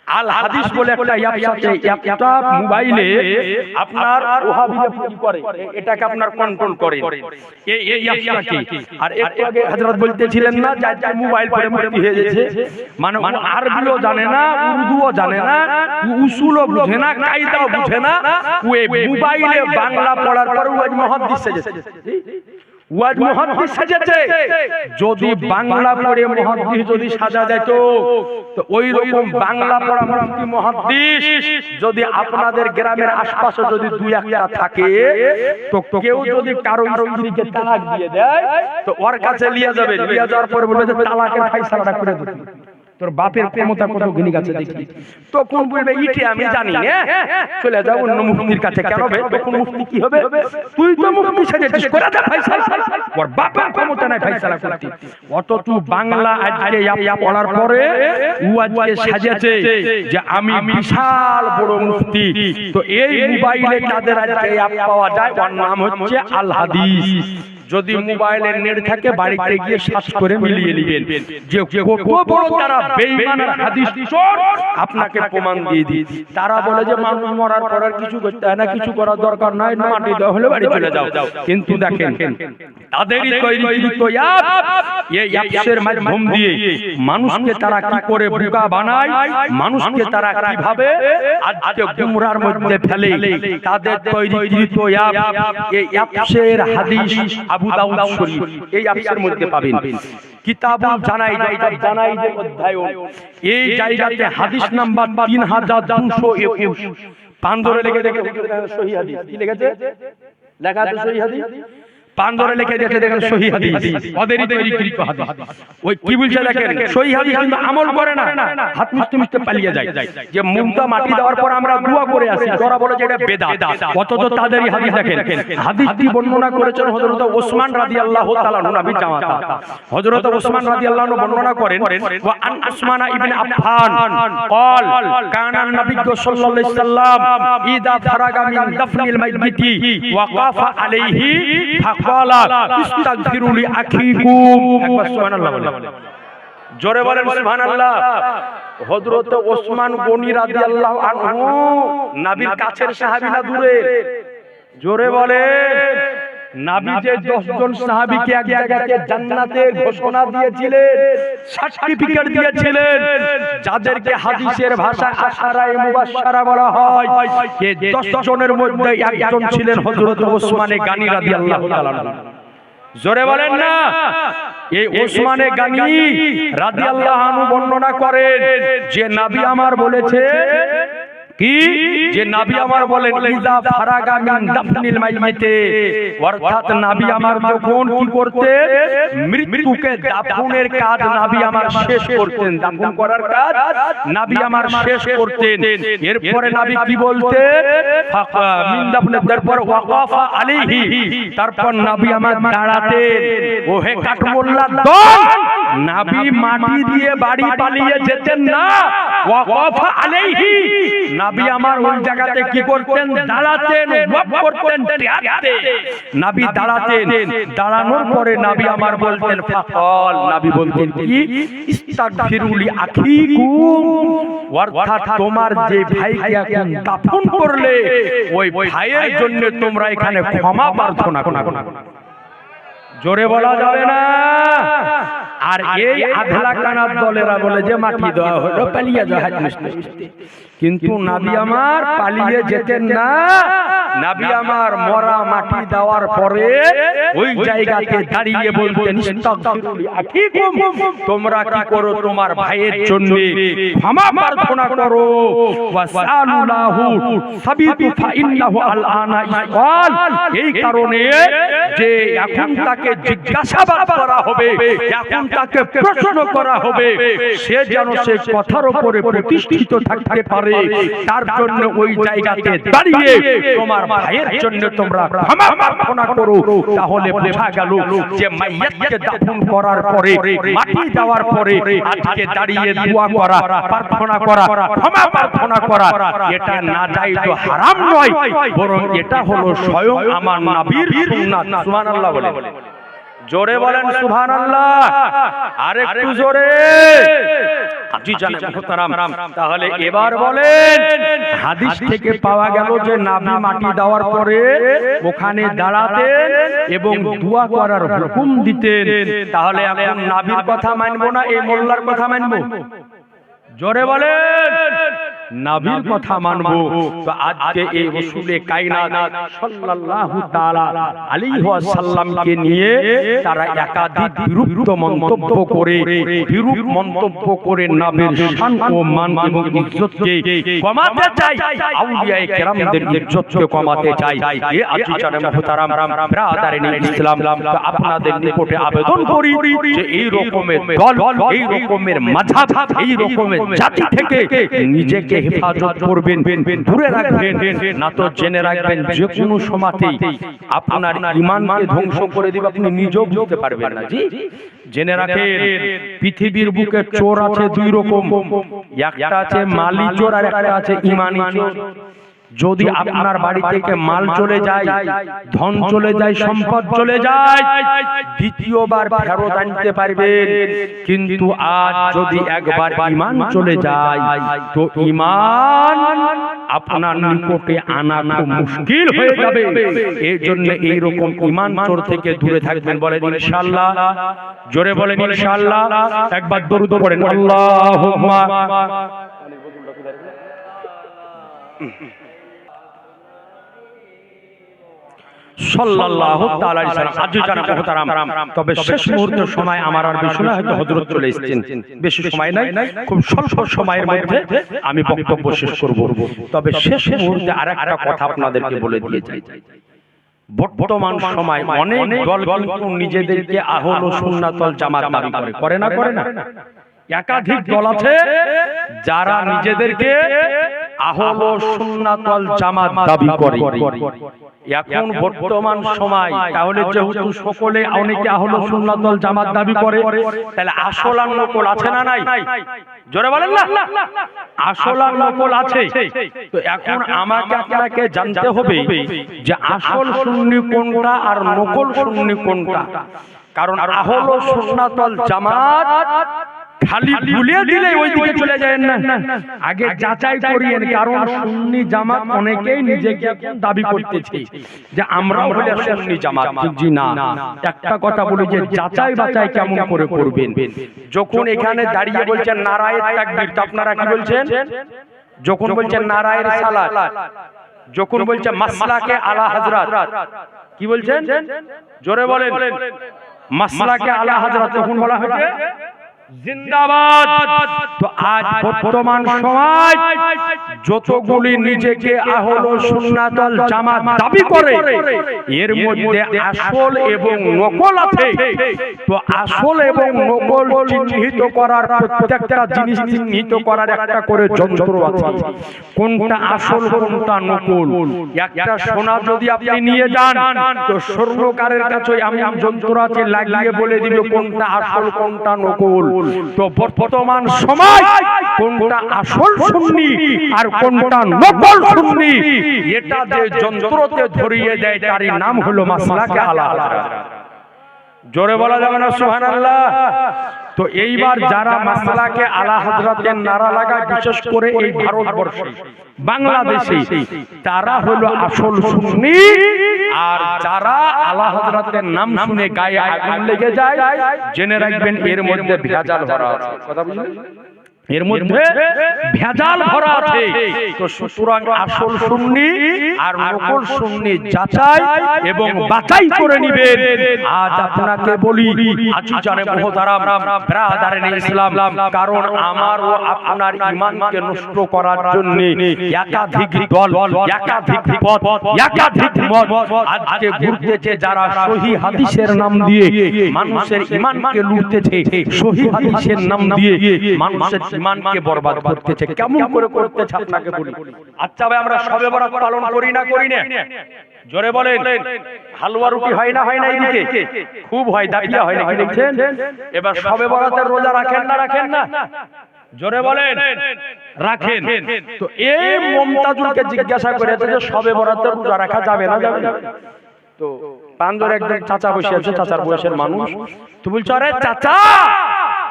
আল হাদিস বলে একটা অ্যাপ আছে, অ্যাপটা মোবাইলে আপনার ওহাবীরা কি করে এটাকে আপনার কন্ট্রোল করে, এই অ্যাপটাকে। আর একটু আগে হযরত বলতেছিলেন না, যার মোবাইল পড়ে মুক্তি হয়ে গেছে, মানে আরবিও জানে না, উর্দুও জানে না, উসুলও বুঝে না, কায়দাও বুঝে না, ওই মোবাইলে বাংলা পড়ার পর ওই মুহাদ্দিস সেজেছে। ওয়াজ মুহাদ্দিস সাজাতে, যদি বাংলা পড়ে মুহাদ্দিস যদি সাজা যেত, তো ওই রকম বাংলা পড়া মুফতি মুহাদ্দিস যদি আপনাদের গ্রামের আশপাশে যদি দুই একটা থাকে, তো কেউ যদি কারো স্ত্রীকে তালাক দিয়ে দেয়, তো ওর কাছে নিয়ে যাবে, নিয়ে যাওয়ার পরে বলবে যে তালাকের ফয়সালাটা করে দিতে, তোর বাপের ক্ষমতা কত ঘিনি গেছে দেখি। তখন বলবে ইটি আমি জানি, চলে যাও অন্য মুফতির কাছে। কেন হবে? তখন মুফতি কি হবে? তুই তো মুফতি সেজেছিস, করে দে ফয়সালা, ওর বাপের ক্ষমতা নাই ফয়সালা করতে। অথচ বাংলা আজকে ইয়া পড়ার পরে ও আজকে সাজেছে যে আমি বিশাল বড় মুফতি। তো এই মোবাইলে তাদের আজকে অ্যাপ পাওয়া যায়, ওর নাম হচ্ছে আল হাদিস। যদি মোবাইলের নেট থাকে বাড়িতে গিয়ে সার্চ করে মিলিয়ে নেবেন যে কত বড় তারা বেঈমান আর হাদিস চোর, আপনাকে প্রমাণ দিয়ে দিই। তারা বলে যে মানুষ মরার পর আর কিছু করতে হয় না, কিছু করার দরকার নাই, মাটি দেওয়া হলে বাড়ি চলে যাও। কিন্তু দেখেন তাদেরই তৈরিকৃত অ্যাপ, এই অ্যাপসের মাধ্যম দিয়ে মানুষকে তারা কি করে বোকা বানায়, মানুষকে তারা কিভাবে আজকে গুমরার মধ্যে ফেলে। তাদের তৈরিকৃত অ্যাপ, এই অ্যাপসের হাদিস আবু দাউদ শরীফ এই অ্যাপসের মধ্যে পাবেন। কিতাবুল জানাইজ অধ্যায়, এই জায়গাতে হাদিস নাম্বার 3221 পান্দরে লিখে দেখে সহিহ হাদিস কি লিখেছে, লেখা আছে সহিহ হাদিস, পান্দরে লিখে দিয়েছে দেখেন সহিহ হাদিস, ওদেরই তৈরিকৃত হাদিস। ওই কি বলছে দেখেন, সহিহ হাদিস কিন্তু আমল করে না, হাত মুছতে মুছতে পালিয়ে যায়। যে মুর্দা মাটি দেওয়ার পর আমরা দোয়া করে আসি, ওরা বলে যে এটা বেদাত। অথচ তাদেরই হাদিস দেখেন, হাদিসটি বর্ণনা করেছেন হযরত ওসমান রাদিয়াল্লাহু তাআলা আনহু, নবী জামাতা হযরত ওসমান রাদিয়াল্লাহু আনহু বর্ণনা করেন, ওয়া আন উসমান ইবনে আফফান قال كان النبي صلى الله عليه وسلم اذا فرغ من دفن الميت وقف عليه ফাকালা ইস্তাগফিরু লিআখিকুম। একবার সুবহানাল্লাহ বলেন, জোরে বলেন সুবহানাল্লাহ। হযরত ওসমান গনি রাদিয়াল্লাহু আনহু নবীর কাছের সাহাবী না দূরে, জোরে বলেন। নবী যে 10 জন সাহাবীকে এক জায়গাতে জান্নাতের ঘোষণা দিয়েছিলেন, সার্টিফিকেট দিয়েছিলেন, যাদেরকে হাদিসের ভাষায় আশারায়ে মুবাশশারা বলা হয়, এই 10 জনের মধ্যে একজন ছিলেন হযরত ওসমানে গানী রাদিয়াল্লাহু তাআলা। জোরে বলেন না। এই ওসমানে গানী রাদিয়াল্লাহু আনহু বর্ণনা করেন যে নবী আমার বলেছে কি, যে নবী আমার বলেন ইজা ফারাগা মিন দাফনিল মাইয়িতে, অর্থাৎ নবী আমার যখন কি করতেন, মৃত্যুকে দাফনের কাজ নবী আমার শেষ করতেন, দাফন করার কাজ নবী আমার শেষ করতেন। এরপরে নবী কি বলতেন, মিন দাফনের, তারপর ওয়াকাফা আলাইহি, তারপর নবী আমার দাঁড়াতেন। ওহে কাঠমোল্লা দল, নবী মাটি দিয়ে বাড়ি পালিয়ে যেতেন না, ওয়াকাফা আলাইহি, নবী আমার ওই জায়গাতে কি করতেন? দাঁড়াতেন, ওয়াক করতেন, নবী দাঁড়াতেন। দাঁড়ানোর পরে নবী আমার বলতেন ফাকাল, নবী বলতেন কি? ইস্তাগফিরু লি আখিকুম, অর্থাৎ তোমার যে ভাইকে এখন দাফন করলে ওই ভাইয়ের জন্য তোমরা এখানে ক্ষমা প্রার্থনা করো। জোরে বলা যাবে না। আর এই আধলা কানার দলেরা বলে যে মাটি দেওয়া হলো পালিয়ে যাওয়া, কিন্তু নবী আমার পালিয়ে যেতেন না। নবী আমার মরা মাটি দেওয়ার পরে ওই জায়গাতে দাঁড়িয়ে বলতেন তোমরা কি করো? তোমার ভাইয়ের জন্য ক্ষমা প্রার্থনা করো। এই কারণে যে এখন তাকে জিজ্ঞাসাবাদ করা হবে, এখন তাকে প্রশ্ন করা হবে, সে যেন সে কথার উপরে প্রতিষ্ঠিত থাকতে পারে, তার জন্য ওই জায়গাতে দাঁড়িয়ে তোমার ভাইয়ের জন্য তোমরা ক্ষমা প্রার্থনা করো। তাহলে বোঝা গেল যে মাইয়াতকে দাফন করার পরে, মাটি দেওয়ার পরে আজকে দাঁড়িয়ে দোয়া করা, প্রার্থনা করা, ক্ষমা প্রার্থনা করা, এটা নাজায়েজ ও হারাম নয়, বরং এটা হলো স্বয়ং আমার নবীর সুন্নাত। সুবহানাল্লাহ বলে, জোরে বলেন সুবহানাল্লাহ, আর একটু জোরে। তাহলে এবার বলেন, হাদিস থেকে পাওয়া গেল যে নবী মাটি দেওয়ার পরে ওখানে দাঁড়াতেন এবং দোয়া করার হুকুম দিতেন। তাহলে এখন নবীর কথা মানবো না এই মোল্লার কথা মানবো? জোরে বলেন, নবীর কথা মানবো। তো আজকে এই রাসূলে কায়নাত সাল্লাল্লাহু তাআলা আলাইহি ওয়াসাল্লামকে নিয়ে তারা একাধিক বিরূপ মন্তব্য করে নবীর শান ও মান এবং ইজ্জতকে কমাতে চায়, আউলিয়ায়ে কেরামদের ইজ্জতকে কমাতে চায়। এ আজিজানে মুহতারাম ব্রাদারিন ইসলাম, তো আপনাদের নিকটে আবেদন করি যে এই রকমের দল, এই রকমের মাযহাব, এই রকমের জাতি থেকে নিজেকে হেফাজত করবেন, দূরে রাখবেন, না তো জেনে রাখবেন যে কোনো সময়তেই আপনার ঈমানকে ধ্বংস করে দিবে, আপনি নিজেও বুঝতে পারবেন না। জি, জেনে রাখেন পৃথিবীর বুকে চোর আছে দুই রকম, একটা আছে মালি চোর আর একটা আছে ঈমানি চোর। যদি আপনার বাড়ি থেকে মাল চলে যায়, ধন চলে যায়, সম্পদ চলে যায়, দ্বিতীয়বার ফেরত আনতে পারবেন, কিন্তু আজ যদি একবার ঈমান চলে যায় তো ঈমান আপনার নিকটে আনা খুব মুশকিল হয়ে যাবে। এর জন্য এই রকম ঈমান চোর থেকে দূরে থাকবেন। বলেন ইনশাআল্লাহ, জোরে বলেন ইনশাআল্লাহ। একবার দরুদ পড়েন, আল্লাহুম্মা সাল্লাল্লাহু তাআলা আলাইহি সাল্লাম। আজিজানা মুহতারাম, তবে শেষ মুহূর্তের সময় আমার আর বেশি না, হয়তো হযরত চলে এসেছেন, বেশি সময় নাই, খুব স্বল্প সময়ের মধ্যে আমি বক্তব্য শেষ করব। তবে শেষ মুহূর্তে আরেকটা কথা আপনাদেরকে বলে দিয়ে যাই। বর্তমান সময় অনেক দল কিন্তু নিজেদেরকে আহলে সুন্নাত ওয়াল জামাত দাবি করে, করে না? একাধিক দল আছে যারা নিজেদেরকে আহলে সুন্নাত ওয়াল জামাত দাবি করে। এখন বর্তমান সময়, তাহলে যেহেতু সকলে অনেকে আহলে সুন্নাত ওয়াল জামাত দাবি করে, তাহলে আসল আর নকল আছে না নাই? জোরে বলেন না, আসল আর নকল আছে। তো এখন আমাকে আপনাকে জানতে হবে যে আসল সুন্নি কোনটা আর নকল সুন্নি কোনটা। কারণ আহলে সুন্নাত ওয়াল জামাত খালি ভুলে দিলে ওই দিকে চলে যায় না, আগে যাচাই করিয়েন। কারণ সুন্নি জামাত অনেকেই নিজেকে দাবি করতেছে যে আমরাও হলে সুন্নি জামাত। জি না, একটা কথা বলি যে যাচাই বাছাই কেমন করে করবেন। যখন এখানে দাঁড়িয়ে বলছেন নারায়ে তাকবীর, তো আপনারা কি বলছেন? যখন বলছেন নারায়ে সালাত, যখন বলছেন মাসলাকে আলা হযরত, কি বলছেন? জোরে বলেন, মাসলাকে আলা হযরত তখন বলা হচ্ছে জিন্দাবাদ। তো আজ বর্তমান সময় যতগুলি নিজেকে আহলে সুন্নাত ওয়াল জামাত দাবি করে, এর মধ্যে আসল এবং নকল আছে। তো আসল এবং নকল চিহ্নিত করার, প্রত্যেকটা জিনিস চিহ্নিত করার একটা করে যন্ত্র আছে। কোনটা আসল কোনটা নকল, একটা সোনা যদি আপনি নিয়ে যান তো স্বর্ণকারের কাছে এমন যন্ত্র আছে, লাগিয়ে বলে দিবে কোনটা আসল কোনটা নকল। তো বর্তমান সময় কোনটা আসল সুন্নি আর কোনটা নকল সুন্নি এটা যে যন্ত্রতে ধরিয়ে দেয় তারই নাম হলো মাসলাকে আলা হযরত। জোরে বলা যাবে না সুবহানাল্লাহ? তো এইবার যারা মাসলাকে আলা হযরতের নারা লাগায় বিশেষ করে এই ভারতবর্ষে বাংলাদেশে, তারা হলো আসল সুন্নি। আর যারা আলা হযরতের নাম শুনে গায়ে আগুন লেগে যায়, জেনে রাখবেন এর মধ্যে ভেজাল ভরা আছে। কথা বুঝলেন? এর মধ্যে ভেজাল ভরা আছে। তো সুতরাং আসল সুন্নি আর নকল সুন্নি যাচাই এবং বাছাই করে নেবেন। আজ আপনাকে বলি আজিজানে মুহতারাম ব্রাদারানে ইসলাম, কারণ আমার ও আপনার ঈমানকে নষ্ট করার জন্য একাধিক দল, একাধিক পথ, একাধিক মত আজকে ঘুরতেছে, যারা সহিহ হাদিসের নাম দিয়ে মানুষের ঈমানকে লুটতেছে, সহিহ হাদিসের নাম দিয়ে মানুষের ঈমানকে বরবাদ করতেছে। কেমন করে করতেছে আপনাকে বলি। আচ্ছা ভাই, আমরা শবে বরাত পালন করি না করি না? জোরে বলেন। হালুয়া রুটি হয় না হয় না? এইদিকে খুব হয়, দাঁড়িয়ে হয় না, কি দেখছেন? এবার শবে বরাতের রোজা রাখেন না রাখেন না? জোরে বলেন। রাখেন। তো এই মুমতাজুলকে জিজ্ঞাসা করেছে যে শবে বরাতের রোজা রাখা যাবে না যাবে না? তো পান্দর একজন চাচা বসে আছে, চাচার বয়সের মানুষ। তো বলছে, আরে চাচা,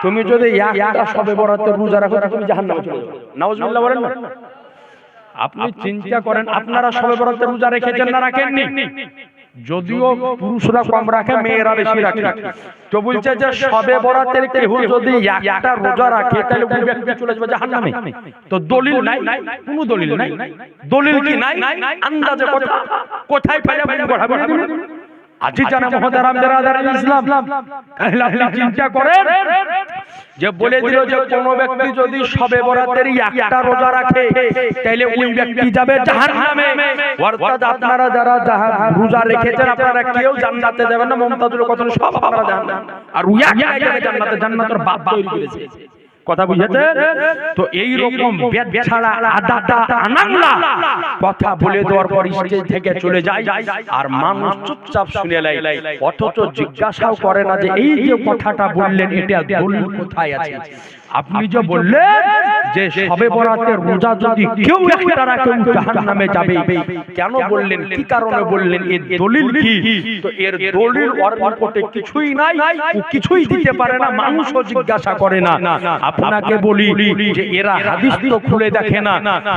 তুমি যদি একটা শবে বরাতের রোজা রাখো তুমি জাহান্নামে চলে যাবে। নাউজুবিল্লাহ বলেন না? আপনি চিন্তা করেন, আপনারা শবে বরাতের রোজা রেখেছেন না রাখেননি? যদিও পুরুষরা কম রাখে, মেয়েরা বেশি রাখে। তো বলছে যে শবে বরাতের কেউ যদি একটা রোজা রাখে তাহলে ওই ব্যক্তি চলে যাবে জাহান্নামে। তো দলিল নাই, কোনো দলিল নাই। দলিল কি নাই? আন্দাজে কথা কোথায় পাইলে বলে পড়াবে? আজিজানে মুহতারাম ব্রাদারানে ইসলাম, আপনি চিন্তা করেন যে বলে দিল যে কোন ব্যক্তি যদি শবে বরাতের একটা রোজা রাখে তাহলে ওই ব্যক্তি যাবে জাহান্নামে। অর্থাৎ আপনারা যারা রোজা রেখেছেন আপনারা কেউ জান্নাতে যাবেন না। মুমতাজুল কথা সব আপনারা জানেন। আর ওই একটা যাবে জান্নাতে, জান্নাতের বাপ তৈরি করেছে। কথা বুঝেছেন? তো এই রকম বেদ ছাড়া আদাতা আনাল্লা কথা বলে দেওয়ার পর স্টেজ থেকে চলে যায় আর মানুষ চুপচাপ শুনে লাই, অথচ জিজ্ঞাসাও করে না যে এই যে কথাটা বললেন এটা দলিল কোথায় আছে। আপনি যে বললেন যে শবে বরাতের রোজা যদি কেউ একটা রাখে জাহান্নামে যাবে, কেন বললেন? কি কারণে বললেন? এর দলিল কি? তো এর দলিল ওর নিকটে কিছুই নাই, ও কিছুই দিতে পারে না, মানুষও জিজ্ঞাসা করে না। আপনাকে বলি যে এরা হাদিস তো খুলে দেখে না।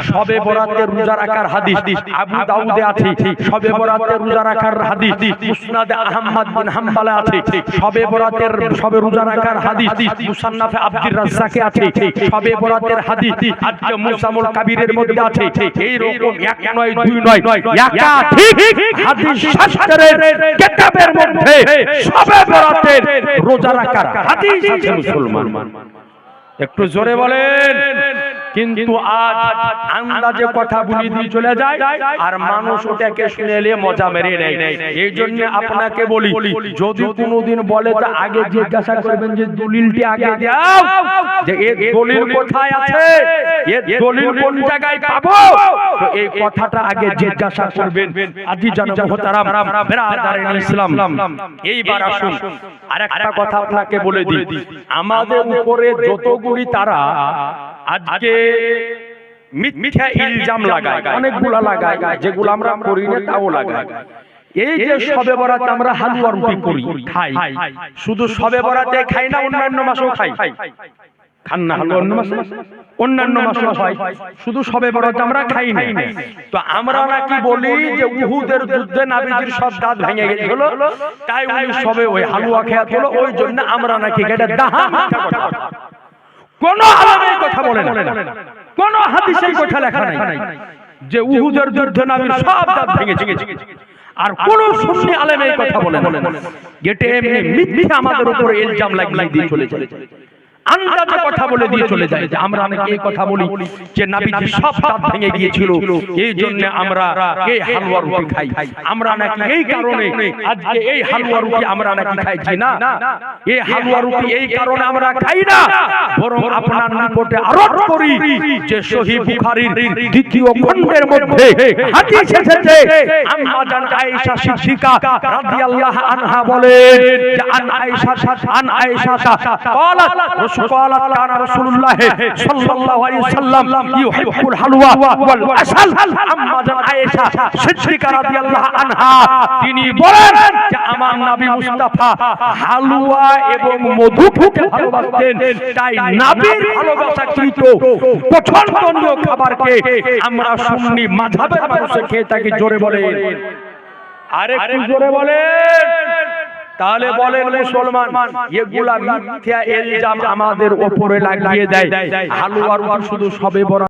শবে বরাতের রোজা রাখার হাদিস আবু দাউদে আছে, শবে বরাতের রোজা রাখার হাদিস মুসনাদে আহমদ বিন হাম্বলে আছে, শবে বরাতের শবে রোজা রাখার হাদিস মুসান্নাফে আব্দুর রাজ্জাকে আছে, শবে বরাতের হাদিস আজকে মুসামুল কাবীরের মধ্যে আছে। এই রকম এক নয় দুই নয়, একাধিক হাদিস শাস্ত্রের কিতাবের মধ্যে শবে বরাতের রোজা রাখার হাদিস আছে। মুসলমান একটু জোরে বলেন। কিন্তু আজ আন্দাজে কথা বলে দিয়ে চলে যায় আর মানুষ ওটাকে শুনে এলে মজা মেরে নেয়। এই জন্য আপনাকে বলি, যদি কোনোদিন বলে তো আগে জিজ্ঞাসা করবেন যে দলিলটি আগে দাও, যে এর দলিল কোথায় আছে, এর দলিল কোন জায়গায় পাবো। তো এই কথাটা আগে জিজ্ঞাসা করবেন। আজিজানে মুহতারাম ব্রাদারানে ইসলাম, এইবার আসুন আরেকটা কথা আপনাকে বলে দিই। আমাদের উপরে যতগুলি তারা আজকে মিথ্যা ইলজাম লাগায়, অনেকগুলা লাগায়, যেগুলো আমরা করি না তাও লাগায়। এই যে শবে বরাতে আমরা হালুয়া রুটি করি, খাই, শুধু শবে বরাতে খাই না, অন্যান্য মাসেও খাই। খান না হালুয়া? অন্যান্য মাসেও হয়, শুধু শবে বরাতে আমরা খাই না। তো আমরা নাকি বলি যে উহুদের যুদ্ধে নবীজির সব দাঁত ভেঙে গেছিল, তাই উনি শবে ওই হালুয়া খেয়াত হলো, ওই জন্য আমরা নাকি এটা দাহা মিথ্যা কথা। কোন আলেম এই কথা বলে না, কোন হাদিসে এই কথা লেখা নাই যে উহুদের যুদ্ধে নবীর সব দাঁত ভেঙেছে। আর কোন সুন্নি আলেম এই কথা বলে না। এটা এমনি মিথ্যা আমাদের উপরে ইলজাম লাগিয়ে দিয়ে চলে যায়, আন্দাজে কথা বলে দিয়ে চলে যায় যে আমরা নাকি এই কথা বলি যে নবীজি সব দাঁত ভেঙে গিয়েছিল, এই জন্য আমরা এই হালুয়া রুটি খাই। আমরা নাকি এই কারণে আজকে এই হালুয়া রুটি আমরা নাকি খাইছি না, এই হালুয়া রুটি এই কারণে আমরা খাই না, বরং আপনার নিকটে আরোপ করি যে সহিহ বুখারীর দ্বিতীয় খণ্ডের মধ্যে হাদিস এসেছে, আম্মা জান আয়েশা সিদ্দিকা রাদিয়াল্লাহু আনহা বলেন যে আন আয়েশা قالت قالت كان رسول الله صلى الله عليه وسلم يحب الحلوى والعسل আম্মা জান আয়েশা সিদ্দিকা রাদিয়াল্লাহু আনহা তিনি বলেন যে আমার নবী মুস্তাফা হালুয়া এবং মধু খেতে ভালোবাসতেন তাই নবীর ভালোবাসাকৃত পছন্দনীয় খাবারকে আমরা সুন্নি মাযহাবের মানুষ খেয়ে থাকি জোরে বলেন আরেকটু জোরে বলেন তাহলে বলেন মুসলমান এগুলা মিথ্যা ইলজাম আমাদের উপরে লাগিয়ে দেয় হালুয়ার উপর শুধু সবে বড়